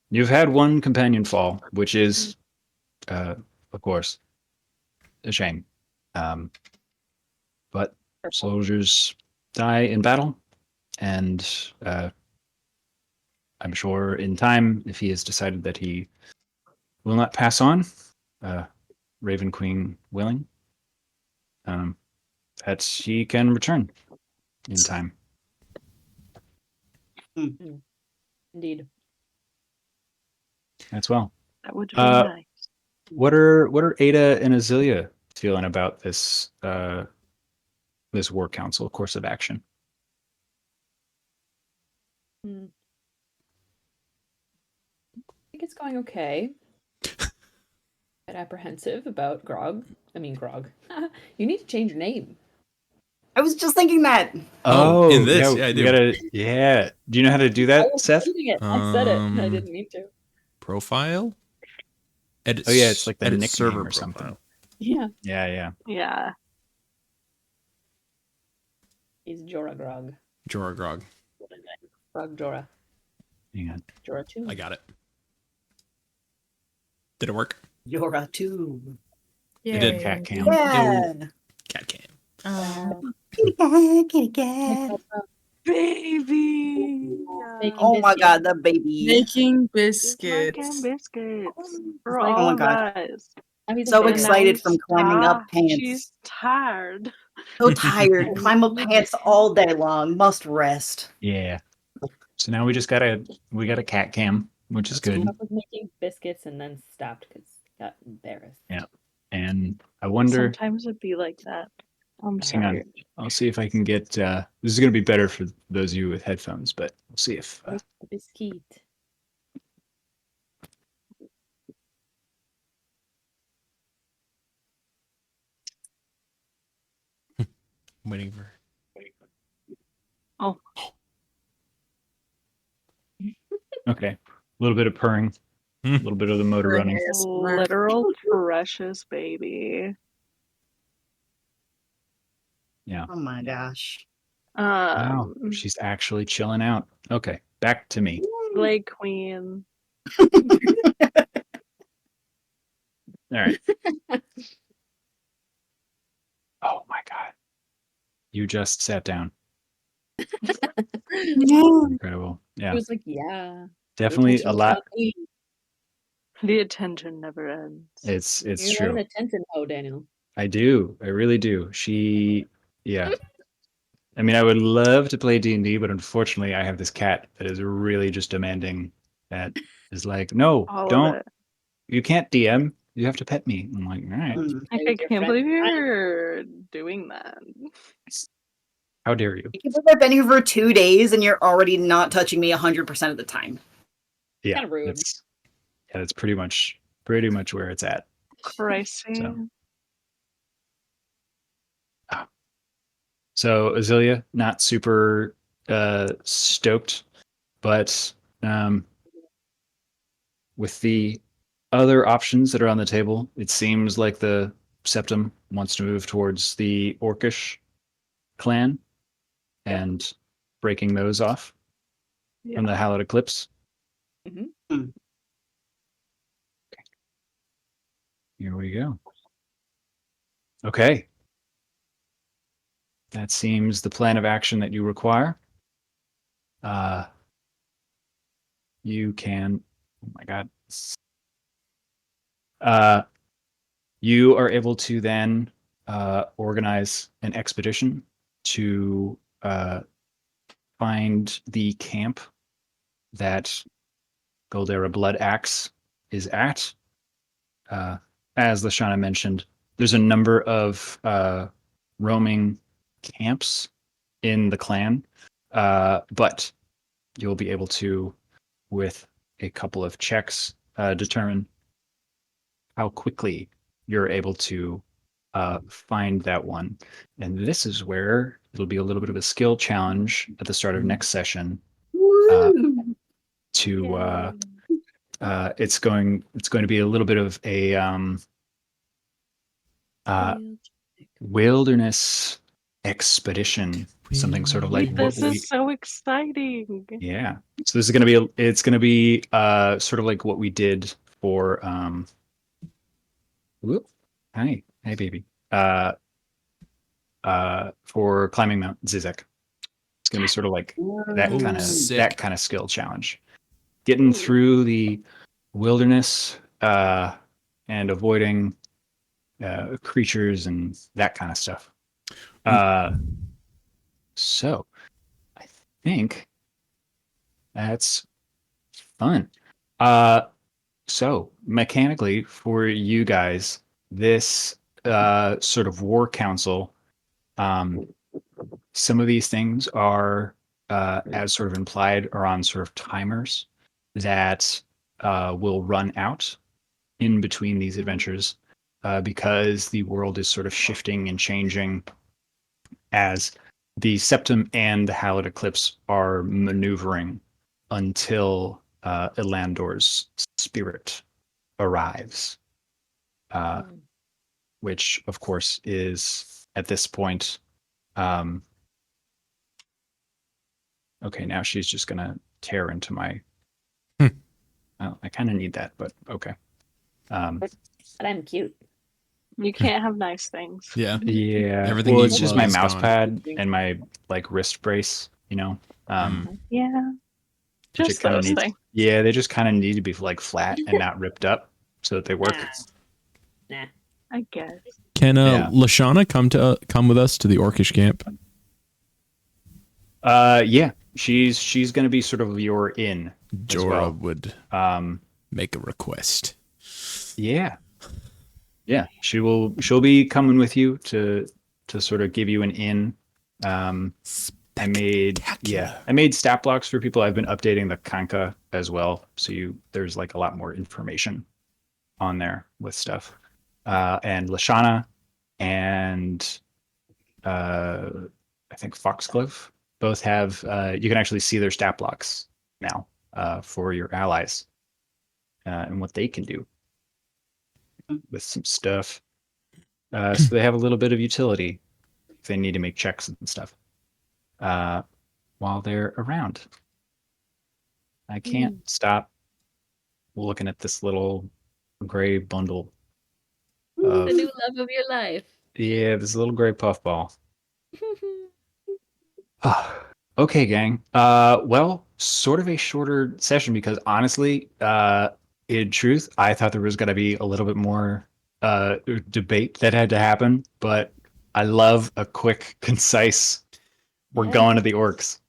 You've had one companion fall, which is, of course, a shame. But soldiers die in battle, and I'm sure in time, if he has decided that he will not pass on, Raven Queen willing, that she can return in time. Indeed. As well. That would be nice. What are Ada and Azilia feeling about this this war council course of action? I think it's going okay. Bit apprehensive about Grog. I mean Grog. You need to change your name. I was just thinking that. Oh, in this, yeah, I do. Yeah. Do you know how to do that, I was Seth? doing it. I said it. I didn't mean to. Profile? Edit, Oh yeah, it's like the edit nickname server or profile. something. Yeah. Yeah. Yeah. He's Jorah Grog. Jorah Grog. Grog Jorah. Hang on. Jorah 2. I got it. Did it work? You're a two. It did. Cat cam. Yeah. Cat cam. Kitty cat. Baby. Making Oh my biscuits. god, the baby. Making Making biscuits. biscuits for like- Oh my all God. guys. Now he's a So fan. excited from climbing up She's pants. tired. So tired. Climb up pants all day long. Must rest. Yeah. So now we got a cat cam, which is That's good. cool. I was making biscuits and then stopped because he got embarrassed. Yeah. And I wonder. Sometimes it'd be like that. I'm Hang on. sorry. I'll see if I can get. This is going to be better for those of you with headphones, but we'll see if. Where's the biscuit? I'm waiting for. Okay. A little bit of purring, a little bit of the motor running. Literal precious baby. Yeah. Oh my gosh. Wow. She's actually chilling out. Okay. Back to me. Slay Queen. All right. Oh my God. You just sat down. Incredible. Yeah. He was like, yeah. Definitely a lot. The attention never ends. It's You're true. an attention hoe, Daniel. I do. I really do. Yeah. I mean, I would love to play D&D, but unfortunately, I have this cat that is really just demanding. That is like, no, All of don't. it. You can't DM. You have to pet me. I'm like, all right. Mm. I can't believe you're doing that. How dare you? I can't believe I've been here for 2 days and you're already not touching me 100% of the time. Yeah, Kinda rude. That's pretty much where it's at. Crazy. So Azilia, not super stoked, but with the other options that are on the table, it seems like the Septum wants to move towards the Orcish clan and breaking those off from the Hallowed Eclipse. Mhm. Here we go. Okay. That seems the plan of action that you require. You can, oh my God. You are able to then organize an expedition to find the camp that Goldera Blood Axe is at. As Lashana mentioned, there's a number of roaming camps in the clan, but you'll be able to, with a couple of checks, determine how quickly you're able to find that one. And this is where it'll be a little bit of a skill challenge at the start of next session. to it's going to be a little bit of a wilderness expedition, something sort of like Wait, what this we is so exciting. yeah. So this is going to be it's going to be sort of like what we did for whoop, hi baby for climbing Mount Zizek. It's going to be sort of like sick. that kind of skill challenge, getting through the wilderness and avoiding creatures and that kind of stuff. So I think that's fun. So mechanically for you guys, this sort of war council, some of these things are, as sort of implied, are on sort of timers that will run out in between these adventures because the world is sort of shifting and changing as the Septum and the Hallowed Eclipse are maneuvering until Elandor's spirit arrives, which, of course, is at this point. Okay, now she's just going to tear into my. Oh, I kind of need that, but okay. But I'm cute. You can't have nice things. Yeah. Yeah. Everything Well, you it's just love my is mouse gone. pad and my like wrist brace, Yeah. which it Just kind of those needs. things. Yeah, they just kind of need to be like flat and not ripped up so that they work. Nah. I guess. Can Yeah. Lashana come with us to the Orcish camp? Yeah, she's gonna be sort of your in as Jorah well. would make a request. Yeah, she'll be coming with you to sort of give you an in. I made stat blocks for people. I've been updating the Kanka as well, so there's like a lot more information on there with stuff. And Lashana and I think Foxglove both have. You can actually see their stat blocks now for your allies and what they can do with some stuff. So they have a little bit of utility if they need to make checks and stuff while they're around. I can't stop looking at this little gray bundle. The new love of your life. Yeah, this little gray puffball. Okay, gang. Well, sort of a shorter session because honestly, in truth, I thought there was going to be a little bit more debate that had to happen, but I love a quick, concise. We're going to the orcs.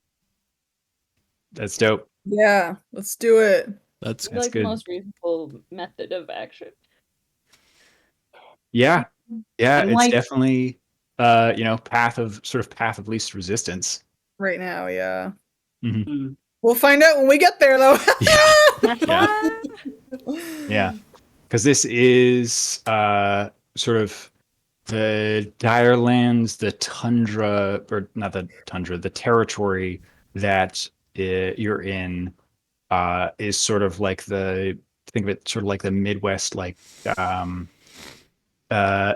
That's dope. Yeah, let's do it. That's It's like good. the most reasonable method of action. Yeah, And it's like- definitely path of least resistance. Right now, yeah. Mhm. We'll find out when we get there, though. Yeah, because this is sort of the dire lands, the tundra, or not the tundra, the territory that you're in is sort of like think of it sort of like the Midwest, like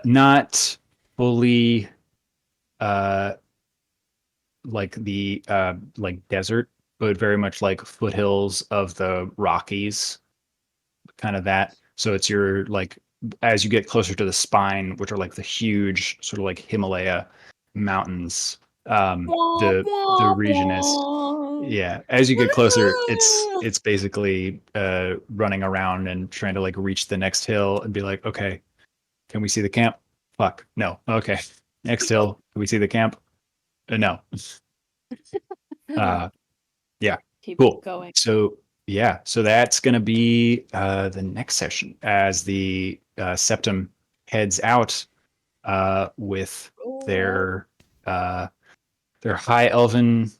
not fully like the like desert, but very much like foothills of the Rockies, kind of that. So it's your like as you get closer to the spine, which are like the huge sort of like Himalaya mountains. The region is as you get closer, it's basically running around and trying to like reach the next hill and be like, okay, can we see the camp? Fuck, no. Okay, next hill. Can we see the camp? No. Yeah. Keep Cool. going. So that's going to be the next session as the Septum heads out with their high elven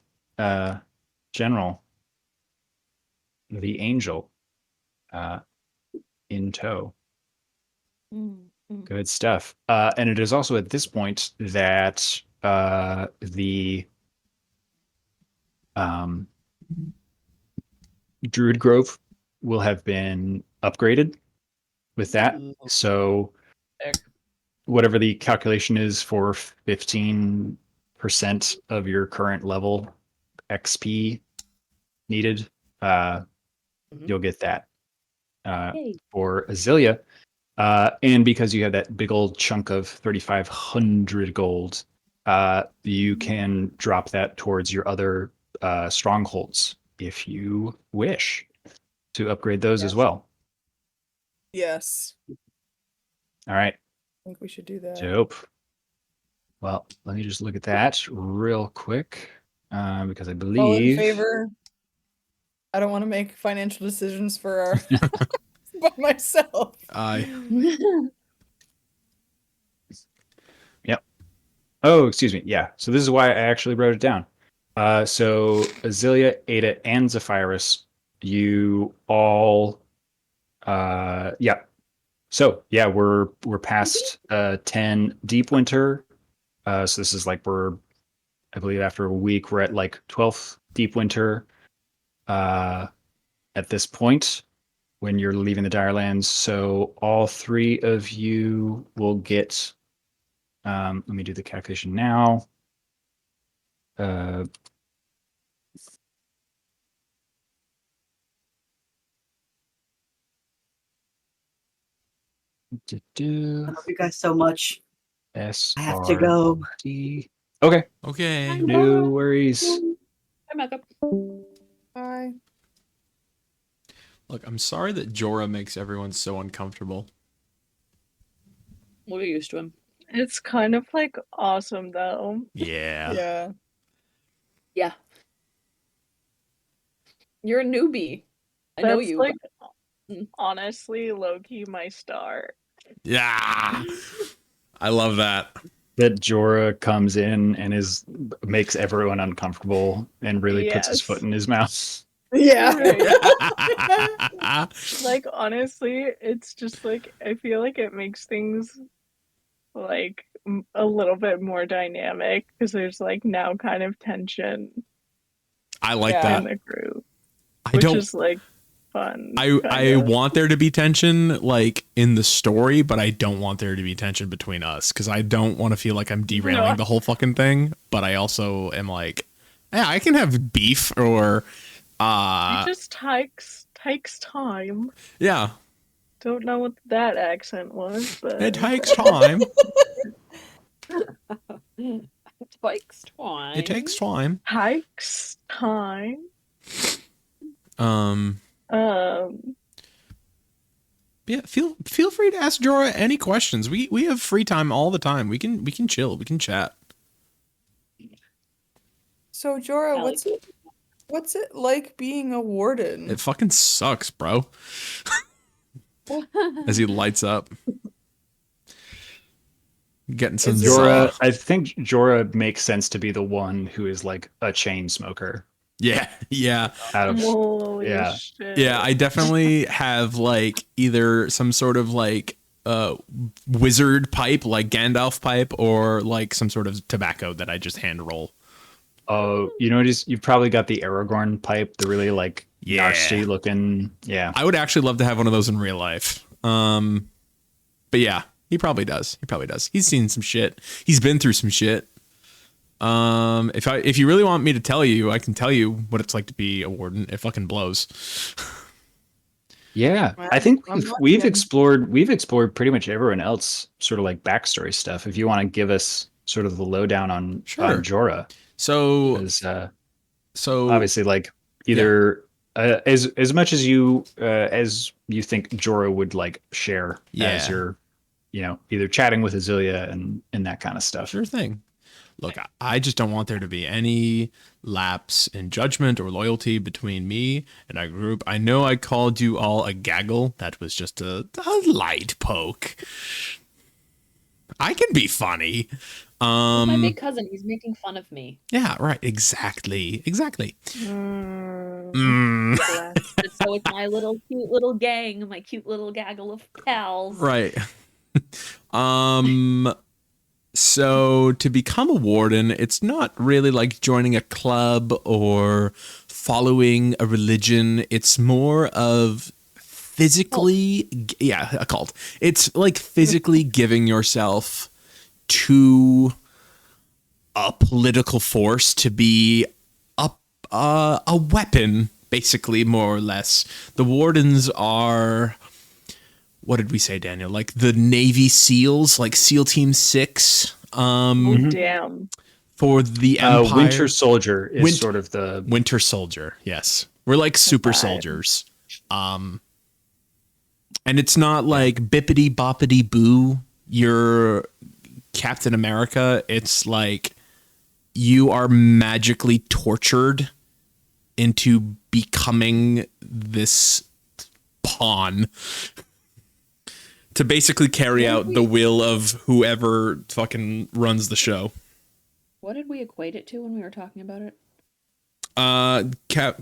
general, the Angel, in tow. Good stuff. And it is also at this point that Druid Grove will have been upgraded with that. Ooh. So Sick. whatever the calculation is for 15% of your current level XP needed, you'll get that Yay. for Azilia. And because you have that big old chunk of 3,500 gold, you can drop that towards your other strongholds if you wish to upgrade those as Yes. well. Yes. All right. I think we should do that. Dope. Well, let me just look at that real quick because I All in believe. favor? I don't want to make financial decisions for our by myself. Yep. Oh, excuse me. Yeah. So this is why I actually wrote it down. So Azilia, Ada, and Zephyrus, you all. Yeah. So yeah, we're past 10 deep winter. So this is like I believe after a week we're at like 12th deep winter. At this point, when you're leaving the Dire Lands, so all three of you will get. Let me do the calculation now. I love you guys so much. S I have to go. D. Okay, Okay. no worries. Hi, Malcolm. Bye. Look, I'm sorry that Jorah makes everyone so uncomfortable. We'll get used to him. It's kind of like awesome though. Yeah. Yeah. Yeah. You're a newbie. I know That's you. like but- honestly low-key my star. Yeah. I love that. That Jorah comes in and makes everyone uncomfortable and really puts his Yes. foot in his mouth. Yeah. Right. Like honestly, it's just like I feel like it makes things like a little bit more dynamic because there's like now kind of tension I like Yeah. in that. the group, I which don't. is like fun. I kinda. want there to be tension like in the story, but I don't want there to be tension between us because I don't want to feel like I'm derailing No. the whole fucking thing. But I also am like, yeah, I can have beef or It just takes time. yeah, Don't know what that accent was, but it takes time. It takes time. It takes time. takes time. Um, Um, yeah, feel free to ask Jorah any questions. We have free time all the time. We can chill. We can chat. So Jorah, Alex. what's it like being a warden? It fucking sucks, bro. As he lights up. Getting some Jorah, I think Jorah makes sense to be the one who is like a chain smoker. Yeah. Out of holy yeah. shit. Yeah, I definitely have like either some sort of like wizard pipe, like Gandalf pipe, or like some sort of tobacco that I just hand roll. Oh, you know, you've probably got the Aragorn pipe, the really like Yeah. nasty looking. Yeah. I would actually love to have one of those in real life. But yeah, he probably does. He's seen some shit. He's been through some shit. If you really want me to tell you, I can tell you what it's like to be a warden. It fucking blows. Yeah, Well, I think I'm we've looking. explored pretty much everyone else sort of like backstory stuff. If you want to give us sort of the lowdown on Sure. Jorah, So because so obviously, like either as much as you think Jorah would like share as Yeah. you're, either chatting with Azilia and that kind of stuff. sure thing. Look, I just don't want there to be any lapse in judgment or loyalty between me and our group. I know I called you all a gaggle. That was just a light poke. I can be funny. My big cousin, he's making fun of me. Yeah, right. Exactly. Mm, Mm, So it's my cute little gang, my cute little gaggle of pals. right. So to become a warden, it's not really like joining a club or following a religion. It's more of physically, a cult. It's like physically giving yourself to a political force to be a weapon, basically, more or less. The Wardens are, what did we say, Daniel? Like the Navy SEALs, like SEAL Team 6. Oh, damn. For the Empire. Winter Soldier is sort of the Winter Soldier. Yes, we're like super Okay. soldiers. And it's not like bippity boppity boo. You're Captain America. It's like you are magically tortured into becoming this pawn to basically carry out the will of whoever fucking runs the show. What did we equate it to when we were talking about it?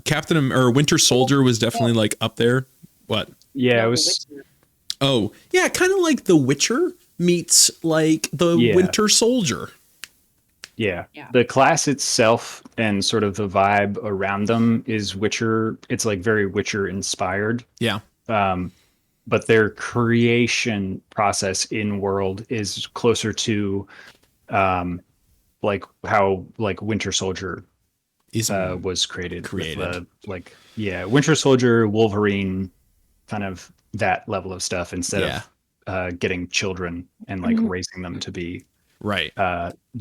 Captain or Winter Soldier was definitely like up there. What? yeah, it No, was The Witcher. Oh, yeah, kind of like The Witcher meets like the Yeah. Winter Soldier. Yeah. Yeah. The class itself and sort of the vibe around them is Witcher. It's like very Witcher inspired. Yeah. But their creation process in world is closer to like how like Winter Soldier Is was created. Created. With, Winter Soldier, Wolverine, kind of that level of stuff instead of getting children and like raising them to be right.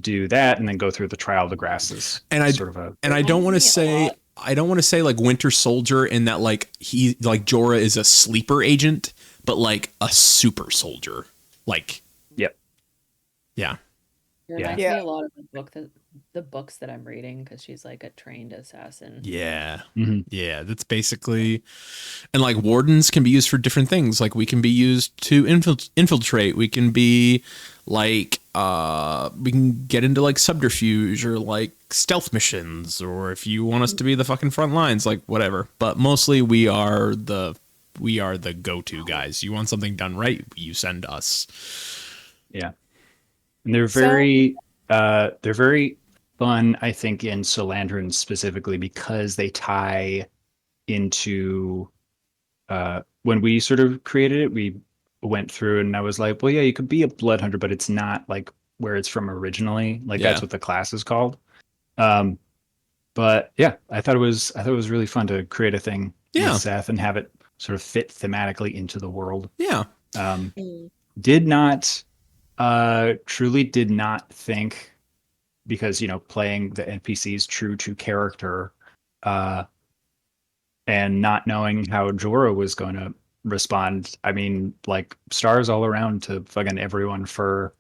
do that and then go through the trial of the grasses. And I sort of a and I don't want to Reminds me a say lot. I don't want to say like Winter Soldier in that like he like Jorah is a sleeper agent, but like a super soldier. Like yep. yeah. It reminds Yeah. me a lot of the books that I'm reading because she's like a trained assassin. Yeah. Mhm. Yeah, that's basically, and like wardens can be used for different things. Like we can be used to infiltrate. We can be like, we can get into like subterfuge or like stealth missions, or if you want us to be the fucking front lines, like whatever. But mostly we are the go-to guys. You want something done right, you send us. Yeah. And they're very fun, I think, in Solandran specifically because they tie into when we sort of created it, we went through and I was like, well, yeah, you could be a blood hunter, but it's not like where it's from originally. Like Yeah. that's what the class is called. But yeah, I thought it was really fun to create a thing Yeah. with Seth and have it sort of fit thematically into the world. Yeah. Did not truly did not think, because playing the NPCs true to character and not knowing how Jorah was going to respond. I mean, like stars all around to fucking everyone for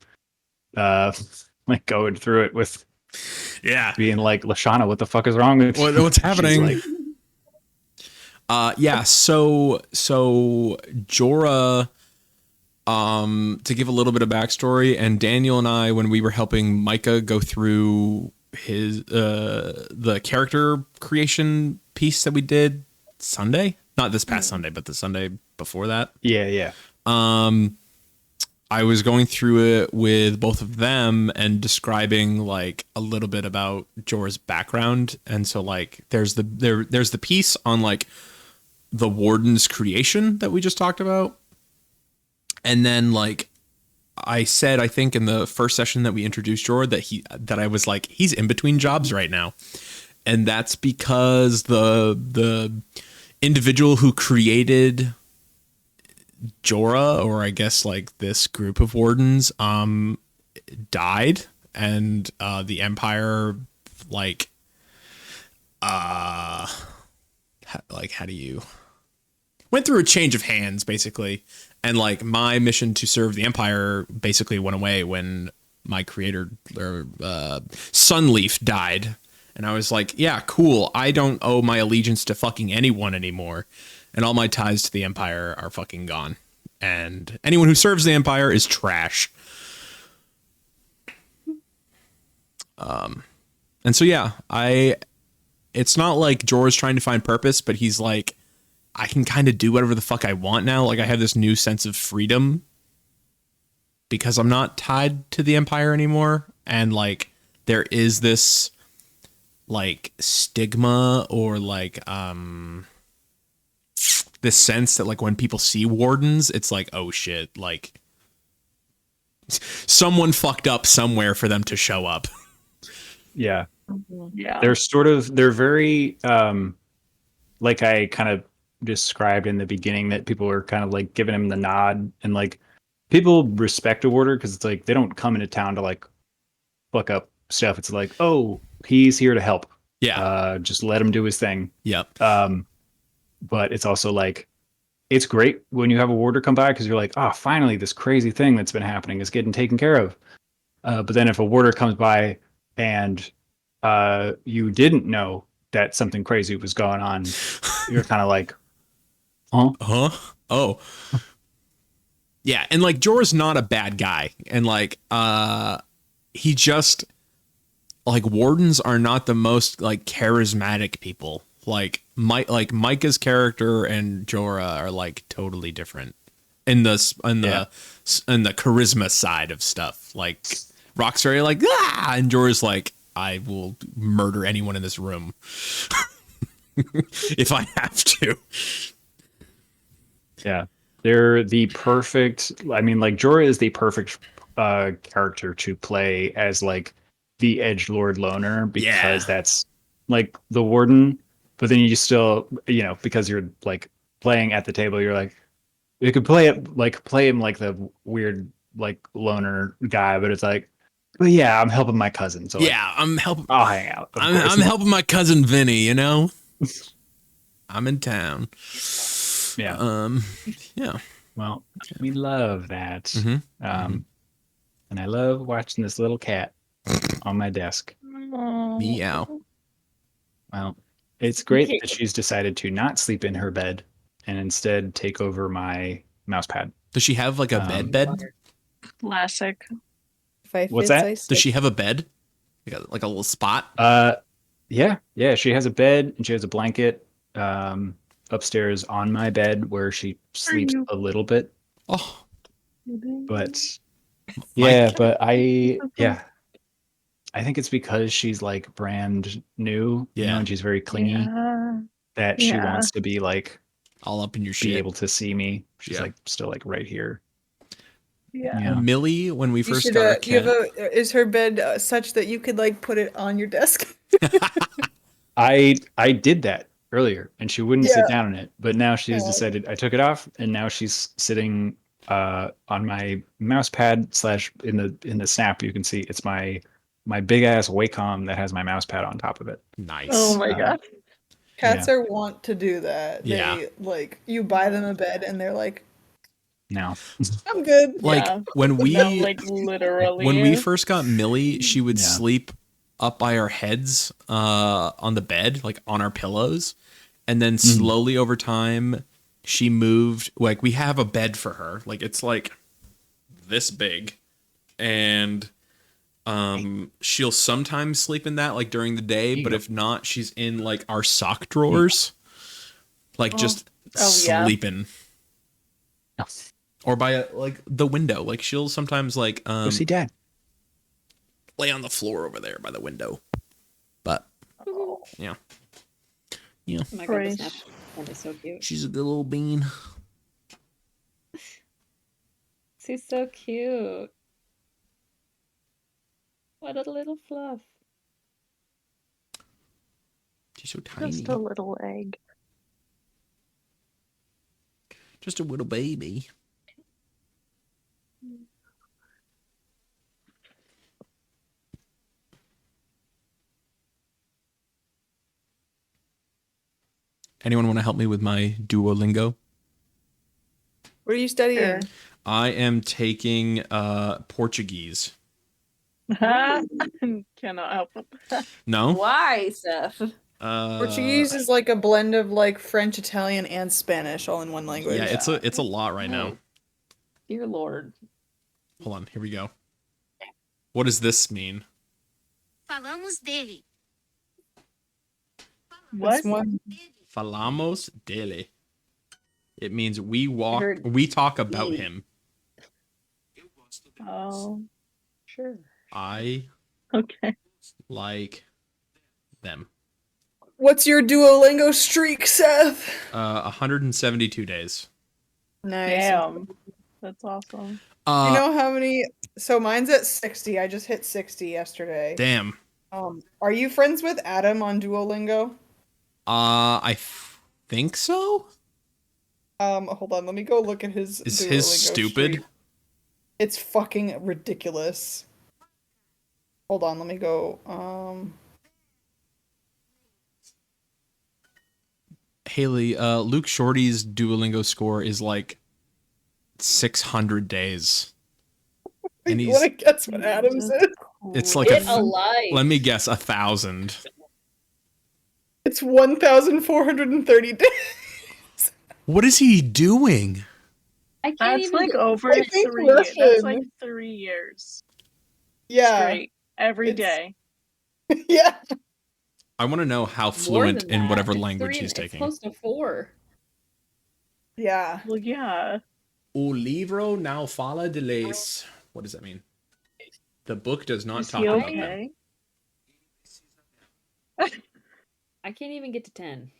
like going through it with Yeah. being like, Lashana, what the fuck is wrong with you? What's She's happening? like, So Jorah, to give a little bit of backstory, and Daniel and I, when we were helping Micah go through his the character creation piece that we did Sunday, not this past Sunday, but the Sunday before that. yeah. I was going through it with both of them and describing like a little bit about Jorah's background. And so like there's the piece on like the warden's creation that we just talked about. And then like I said, I think in the first session that we introduced Jorah that I was like, he's in between jobs right now. And that's because the individual who created Jorah, or I guess like this group of wardens, died, and the Empire how do you went through a change of hands basically, and like my mission to serve the Empire basically went away when my creator or Sunleaf died, and I was like, yeah, cool, I don't owe my allegiance to fucking anyone anymore. And all my ties to the Empire are fucking gone. And anyone who serves the Empire is trash. And so, yeah, it's not like Jorah's trying to find purpose, but he's like, I can kind of do whatever the fuck I want now. Like, I have this new sense of freedom because I'm not tied to the Empire anymore. And like, there is this like stigma or like this sense that like when people see wardens, it's like, oh shit, like someone fucked up somewhere for them to show up. Yeah. Yeah. They're very like I kind of described in the beginning, that people are kind of like giving him the nod, and like people respect a warder because it's like they don't come into town to like fuck up stuff. It's like, oh, he's here to help. Yeah. Just let him do his thing. Yep. But it's also like, it's great when you have a warder come by because you're like, oh, finally, this crazy thing that's been happening is getting taken care of. But then if a warder comes by and you didn't know that something crazy was going on, you're kind of like, huh? Huh? Oh. Yeah, and like Jorah's not a bad guy. And like he just like wardens are not the most like charismatic people. Like Micah's character and Jorah are like totally different in the charisma side of stuff. Like Rock's very like, ah, and Jorah's like, I will murder anyone in this room if I have to. Yeah. They're the perfect, I mean, like Jorah is the perfect character to play as like the edgelord loner, because that's like the warden, but then you still, because you're like playing at the table, you're like, you could play him like the weird like loner guy, but it's like, but yeah, I'm helping my cousin, so yeah, I'm helping. I'll hang out. I'm helping my cousin Vinny. You know, I'm in town. Yeah. Yeah. Well, we love that. Mm-hmm. And I love watching this little cat on my desk. Meow. Well, it's great that she's decided to not sleep in her bed and instead take over my mouse pad. Does she have like a bed? Classic. If I What's fits, that? I Does stick. she have a bed? Like a little spot? Yeah. She has a bed and she has a blanket upstairs on my bed where she sleeps a little bit. Oh, But yeah, but I think it's because she's like brand new, and she's very clingy, that she wants to be like all up in your be shit. able to see me. She's like still like right here. Yeah. Millie, when we You first should, got our cat, is her bed such that you could like put it on your desk? I did that earlier and she wouldn't sit down on it, but now she's Oh. decided, I took it off and now she's sitting on my mouse pad / in the snap. You can see it's my big ass Wacom that has my mouse pad on top of it. Nice. Oh my god. Cats are wont to do that. Yeah. They like, you buy them a bed and they're like, No. I'm good. Like when we No, like literally. when we first got Millie, she would sleep up by our heads on the bed, like on our pillows. And then slowly over time, she moved. Like we have a bed for her. Like it's like this big. And she'll sometimes sleep in that like during the day, but if not, she's in like our sock drawers. Like just sleeping. Or by like the window. Like she'll sometimes like Go see Dad. lay on the floor over there by the window. But yeah. Oh my god, this snap that is so cute. She's a good little bean. She's so cute. What a little fluff. She's so tiny. Just a little egg. Just a little baby. Anyone want to help me with my Duolingo? What are you studying? I am taking Portuguese. Cannot help it. No? Why, Seth? Portuguese is like a blend of like French, Italian, and Spanish all in one language. Yeah, it's a lot right now. Dear Lord. Hold on, here we go. What does this mean? Falamos dele. What? Falamos dele. It means we heard talk about E. him. Oh, Sure. I okay. like them. What's your Duolingo streak, Seth? 172 days. Nice. Damn. That's awesome. You know how many? So mine's at 60. I just hit 60 yesterday. Damn. Are you friends with Adam on Duolingo? I think so. Hold on. Let me go look at his. Is Duolingo his stupid? streak. It's fucking ridiculous. Hold on. Let me go. Haley, Luke Shorty's Duolingo score is like 600 days. And You he's want to guess what Adam's is? it's like Get alive. let me guess 1,000. It's 1,430 days. What is he doing? I can't That's even. like over I think 3 years. That's like Russian. 3 years Yeah. straight every It's- day. Yeah. I want to know how more fluent than in that. whatever It's language 3 he's It's taking. close to 4. Yeah. Well, yeah. O livro não fala de leis. What does that mean? The book does not Is talk he about them. okay? I can't even get to 10.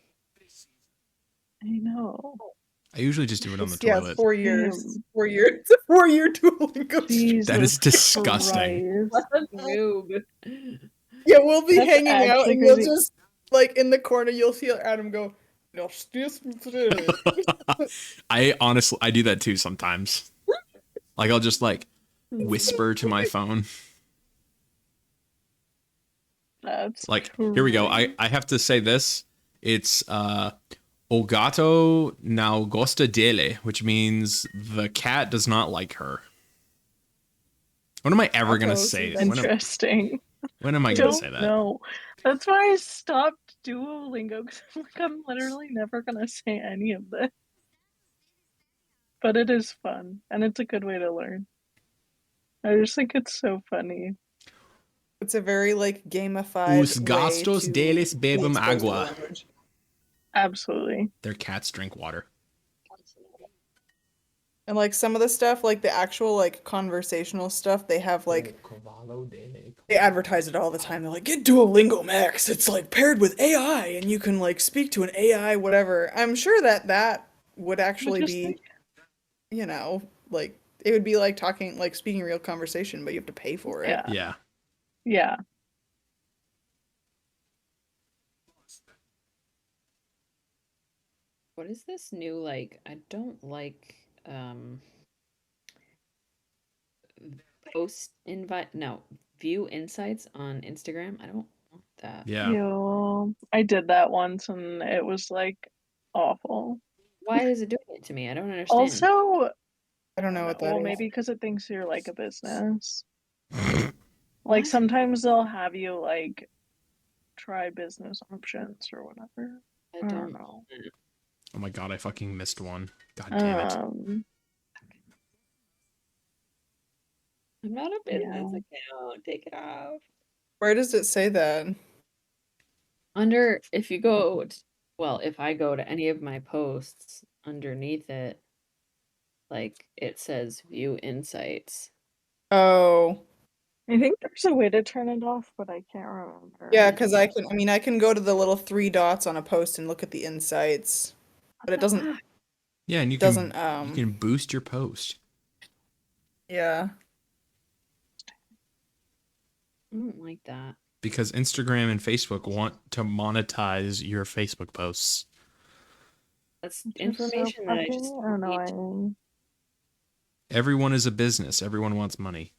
I know. I usually just do it on the Yeah, toilet. 4 years. Damn. 4 years. It's a 4-year Duolingo streak. Jesus That is disgusting. Christ. What a noob. Yeah, we'll be That's hanging out actually and you'll crazy. just, like, in the corner, you'll see Adam go, "Yes, this today." I do that too sometimes. Like I'll just like whisper to my phone. That's Like, here we go. I have to say this. It's O gato não gosta dele, which means the cat does not like her. When am I ever gonna Gato say seems interesting. when am I I gonna don't say that? know. That's why I stopped Duolingo because I'm literally never gonna say any of this. But it is fun and it's a good way to learn. I just think it's so funny. It's a very, like, gamified Os gastos way to deles be bebem exposed to the água. language. Absolutely. Their cats drink water. And, like, some of the stuff, like, the actual, like, conversational stuff, they have, like, they advertise it all the time. They're like, get Duolingo Max. It's, like, paired with AI, and you can, like, speak to an AI, whatever. I'm sure that would actually just be, think- you know, like, it would be like talking, like, speaking real conversation, but you have to pay for it. Yeah. Yeah. Yeah. What is this new, like, I don't like, post invite, no, view insights on Instagram. I don't want that. Yeah. Yo, I did that once and it was like awful. Why is it doing it to me? I don't understand. Also, I don't know what that well, is. maybe because it thinks you're like a business. What? Like sometimes they'll have you like try business options or whatever. I I don't don't know. Oh my god, I fucking missed one. God damn it. I'm not a business Yeah. account. Take it off. Where does it say that? Under, if you go, well, if I go to any of my posts, underneath it, like, it says view insights. Oh, I think there's a way to turn it off, but I can't remember. yeah, because I can go to the little 3 dots on a post and look at the insights, but it doesn't, Yeah, and you doesn't, can boost your post. yeah. I don't like that. Because Instagram and Facebook want to monetize your Facebook posts. That's Which is information that I fucking just need to- annoying. Everyone is a business. Everyone wants money.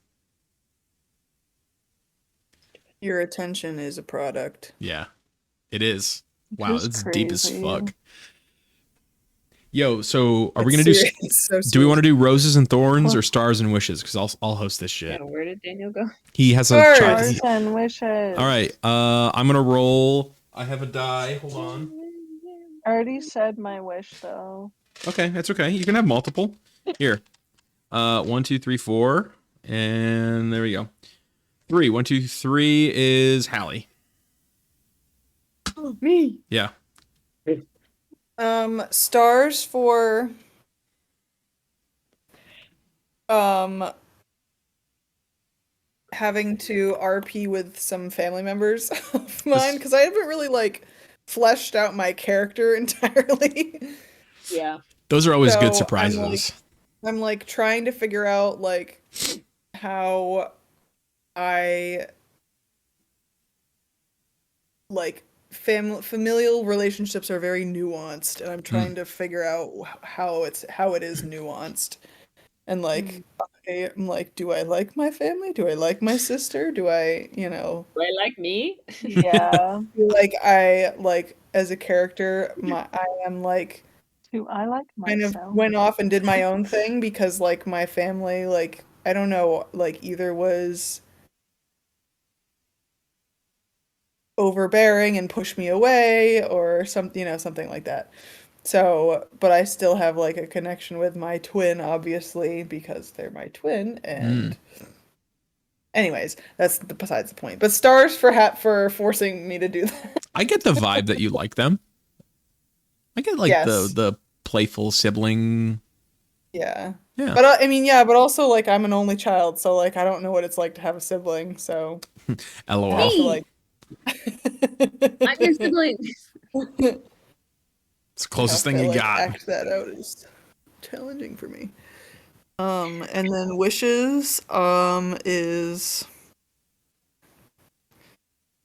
Your attention is a product. Yeah, it is. Which Wow, is it's deep as crazy. fuck. Yo, so are we It's gonna do? serious. It's so Do we want to serious. do roses and thorns or stars and wishes? Because I'll host this shit. Yeah, where did Daniel go? He has a Stars. child. Stars and wishes. All right. I'm gonna roll. I have a die. Hold on. I already said my wish though. Okay, that's okay. You can have multiple. Here. 1, 2, 3, 4, and there we go. 3. 1, 2, 3 is Hallie. Me. Yeah. Stars for having to RP with some family members of mine because I haven't really like fleshed out my character entirely. Yeah. Those are always good So surprises. I'm like trying to figure out like how I like familial relationships are very nuanced, and I'm trying to figure out how it is nuanced. And like I'm like, do I like my family? Do I like my sister? Do I, Do I like me? Yeah. feel like I like as a character, I am like Do I like kind of myself? went off and did my own thing because like my family, like I don't know, like either was overbearing and pushed me away or something, something like that. So, but I still have like a connection with my twin, obviously, because they're my twin. And anyways, that's besides the point. But stars for forcing me to do that. I get the vibe that you like them. I get like Yes. the playful sibling. Yeah. Yeah. But I mean, yeah, but also like I'm an only child, so like I don't know what it's like to have a sibling. So I LOL. have to like. I'm your sibling. It's the closest have thing to, you like, got. act that out is challenging for me. And then wishes is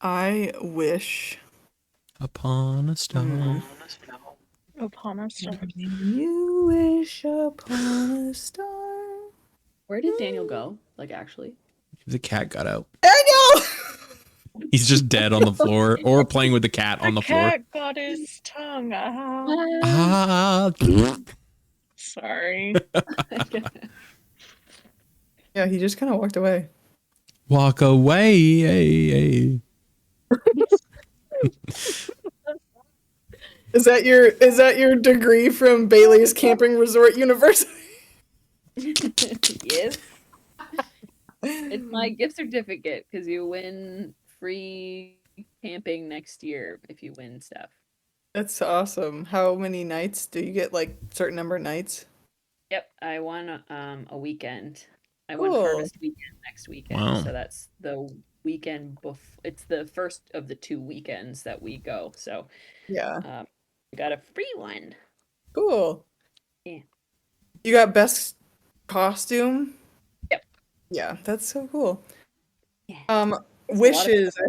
I wish Upon a star. Upon a star. you wish upon a star. Where did Daniel go? Like, actually? The cat got out. Daniel! He's just dead on the floor or playing with the cat on the floor. Cat got his tongue out. Ah. Sorry. Yeah, he just kind of walked away. Walk away. Is that your degree from Bailey's Camping Resort University? Yes. It's my gift certificate because you win free camping next year if you win stuff. That's awesome. How many nights do you get? Like certain number of nights? Yep, I won a weekend. I won Cool. Harvest Weekend next weekend. Wow. So that's the weekend it's the first of the 2 weekends that we go. So Yeah. we got a free one. Cool. Yeah. You got best costume? Yep. Yeah, that's so cool. Yeah. Wishes. I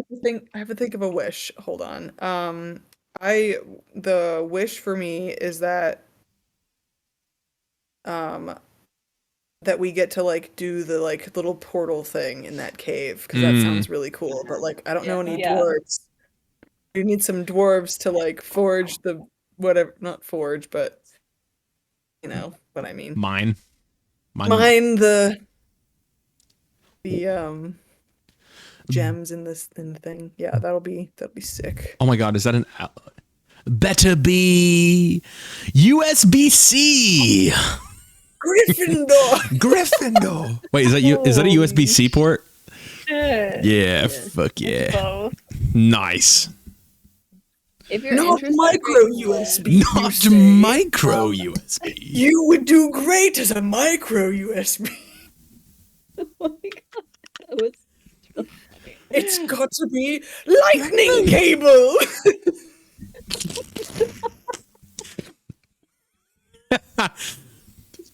have to think of a wish. Hold on. The wish for me is that that we get to like do the like little portal thing in that cave because that sounds really cool. But like I don't know any dwarves. You need some dwarves to like forge the whatever, not forge, but you know what I mean. Mine the gems in the thing. Yeah, that'll be sick. Oh my god, is that an better be USB-C? Gryffindor. Wait, is that a USB-C port? Shit. Yeah, fuck yeah. Both. Nice. If you're Not interested micro in, USB. Not micro USB. You would do great as a micro USB. oh my god, that was so funny. It's got to be lightning cable.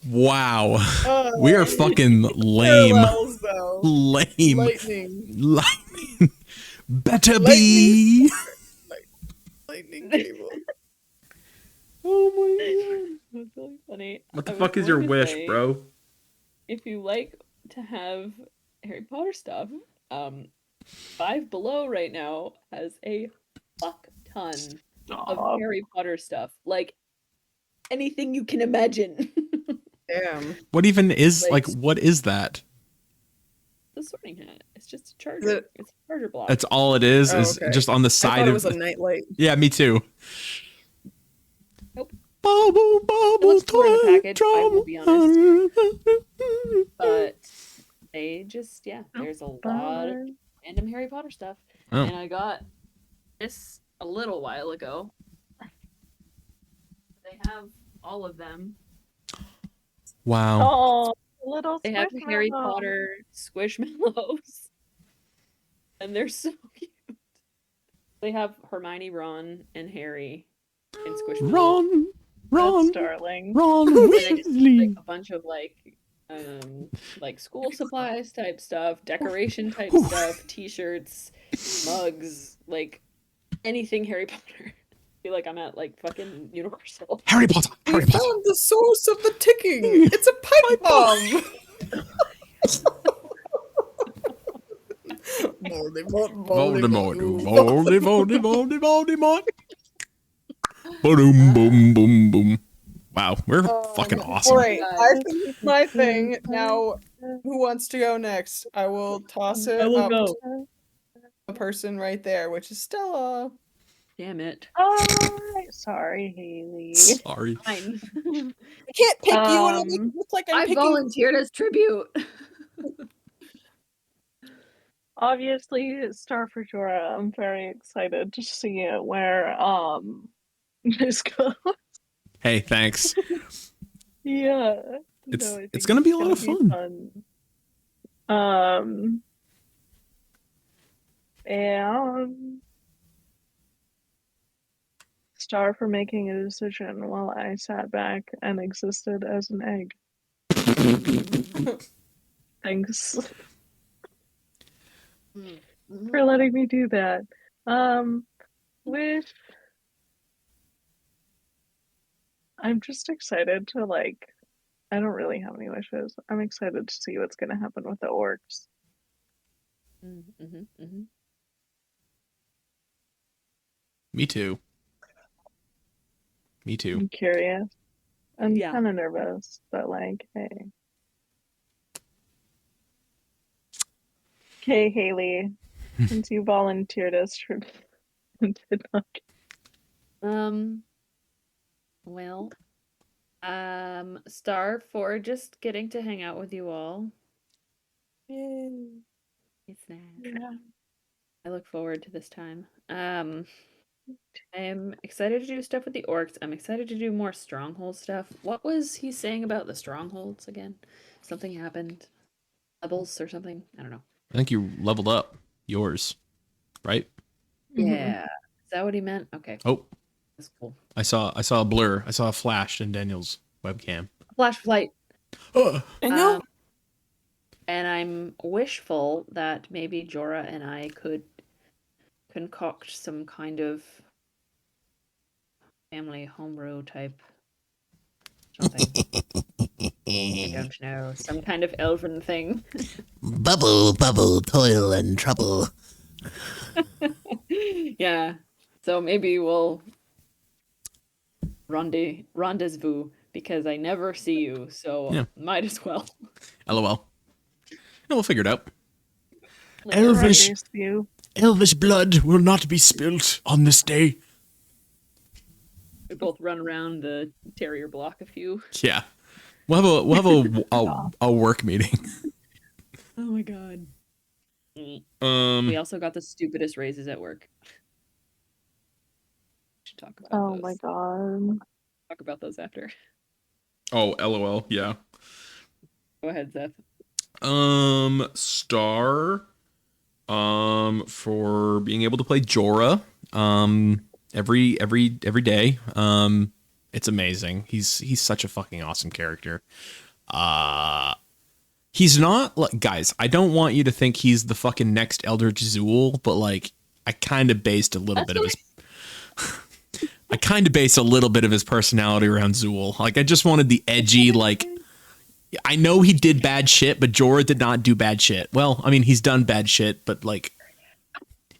Wow. We are fucking lame. Parallels, though. Lame. Lightning Better be. cable. Oh my god, that's really funny. What the I was fuck is your going to wish, say, bro? If you like to have Harry Potter stuff, Five Below right now has a fuck ton of Harry Potter stuff. Like anything you can imagine. Damn. What even is what is that? The Sorting Hat. It's just a charger. It's a charger block. That's all it is. Oh, Is okay. just on the I side thought it of. was a nightlight. Yeah, me too. Nope. Bubble, It looks cooler in the package, I will be honest. honest. But they just, there's a lot of random Harry Potter stuff. Oh. And I got this a little while ago. They have all of them. Wow. Oh, little They have Harry Squishmallow. Potter Squishmallows. and they're so cute. They have Hermione, Ron, and Harry in Squishmallow. Ron, That's darling. Ron And they just have, like Weasley. a bunch of like school supplies type stuff, decoration type stuff, t-shirts, mugs, like anything Harry Potter. I feel like I'm at like fucking Universal. Harry Potter. We Harry Potter. found the source of the ticking. It's a pipe bomb. Voldemort. Voldemort. Boom, boom, boom, boom. Wow, we're fucking awesome. All right, I finished my thing. Now, who wants to go next? I will toss it I will up go. to the person right there, which is Stella. Damn it. Sorry, Haley. Sorry. Fine. I can't pick you and it looks like I'm I picking. volunteered as tribute. Obviously, Star for Jorah. I'm very excited to see it where this goes. Hey, thanks. Yeah. It's I think it's gonna be a lot of be fun. And Star for making a decision while I sat back and existed as an egg. Thanks for letting me do that. With I'm just excited to like I don't really have any wishes. I'm excited to see what's gonna happen with the orcs. Me too. Me too. I'm curious. I'm Yeah. kind of nervous, but like, hey. Okay, Haley, since you volunteered as tribute, Well, Star for just getting to hang out with you all. It's nice. yeah. I look forward to this time. I'm excited to do stuff with the orcs. I'm excited to do more stronghold stuff. What was he saying about the strongholds again? Something happened. Levels or something? I don't know. I think you leveled up yours, right? Yeah. Is that what he meant? Okay. Oh, That's cool. I saw a blur. I saw a flash in Daniel's webcam. Flash flight. Oh. I know. And I'm wishful that maybe Jorah and I could concoct some kind of family homebrew type something. I don't know. Some kind of elven thing. Bubble, bubble, toil and trouble. Yeah. So maybe we'll rendezvous because I never see you, so Yeah. might as well. LOL. No, we'll figure it out. Elvish, Race view. elvish blood will not be spilt on this day. We both run around the terrier block a few. Yeah, we'll have a work meeting. Oh my god. We also got the stupidest raises at work. Should talk about Oh those. my god. Talk about those after. Oh, LOL. Yeah. Go ahead, Seth. Star, for being able to play Jorah, every day. It's amazing. He's such a fucking awesome character. He's not like, guys, I don't want you to think he's the fucking next Eldritch Zool, but like, I kind of based a little bit of his. I kind of based a little bit of his personality around Zool. Like, I just wanted the edgy, like. I know he did bad shit, but Jorah did not do bad shit. Well, I mean, he's done bad shit, but like,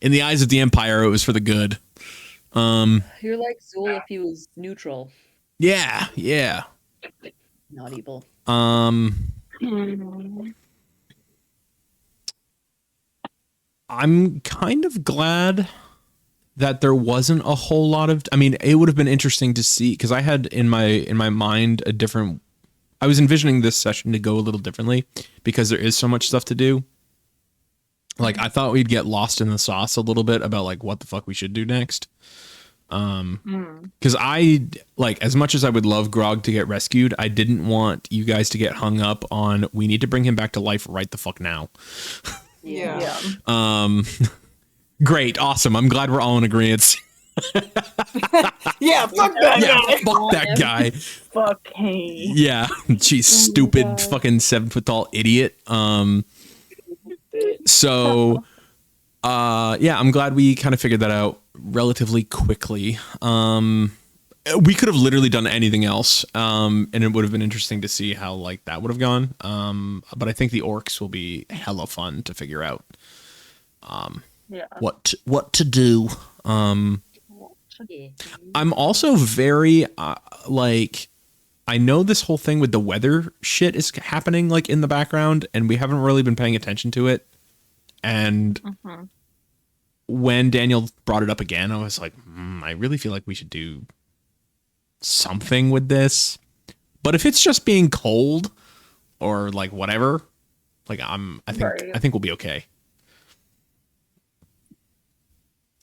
in the eyes of the Empire, it was for the good. You're like Zool if he was neutral, Yeah, yeah. not evil. I'm kind of glad that there wasn't a whole lot of. I mean, it would have been interesting to see because I had in my mind a different. I was envisioning this session to go a little differently because there is so much stuff to do. Like, I thought we'd get lost in the sauce a little bit about like what the fuck we should do next. Because I like, as much as I would love Grog to get rescued, I didn't want you guys to get hung up on we need to bring him back to life right the fuck now. Yeah. Great, awesome. I'm glad we're all in agreement. Yeah, fuck that guy. Fuck that guy. Fuck hey. Yeah, geez, stupid fucking 7-foot-tall idiot. So, yeah, I'm glad we kind of figured that out relatively quickly. We could have literally done anything else, and it would have been interesting to see how like that would have gone. But I think the orcs will be hella fun to figure out. What to do. I'm also very like, I know this whole thing with the weather shit is happening like in the background, and we haven't really been paying attention to it. And when Daniel brought it up again, I was like, I really feel like we should do something with this. But if it's just being cold or like whatever, like I think we'll be okay.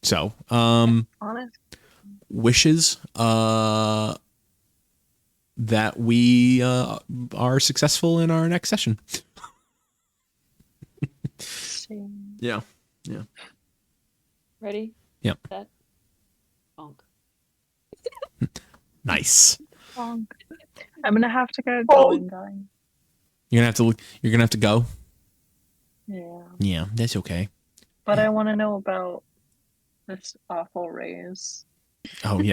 So, wishes that we are successful in our next session. Yeah. Ready? Yep. Set. Bonk. Nice. I'm gonna have to get going, guys. You're gonna have to go. Yeah. Yeah, that's okay. But I want to know about this awful raise. Oh yeah.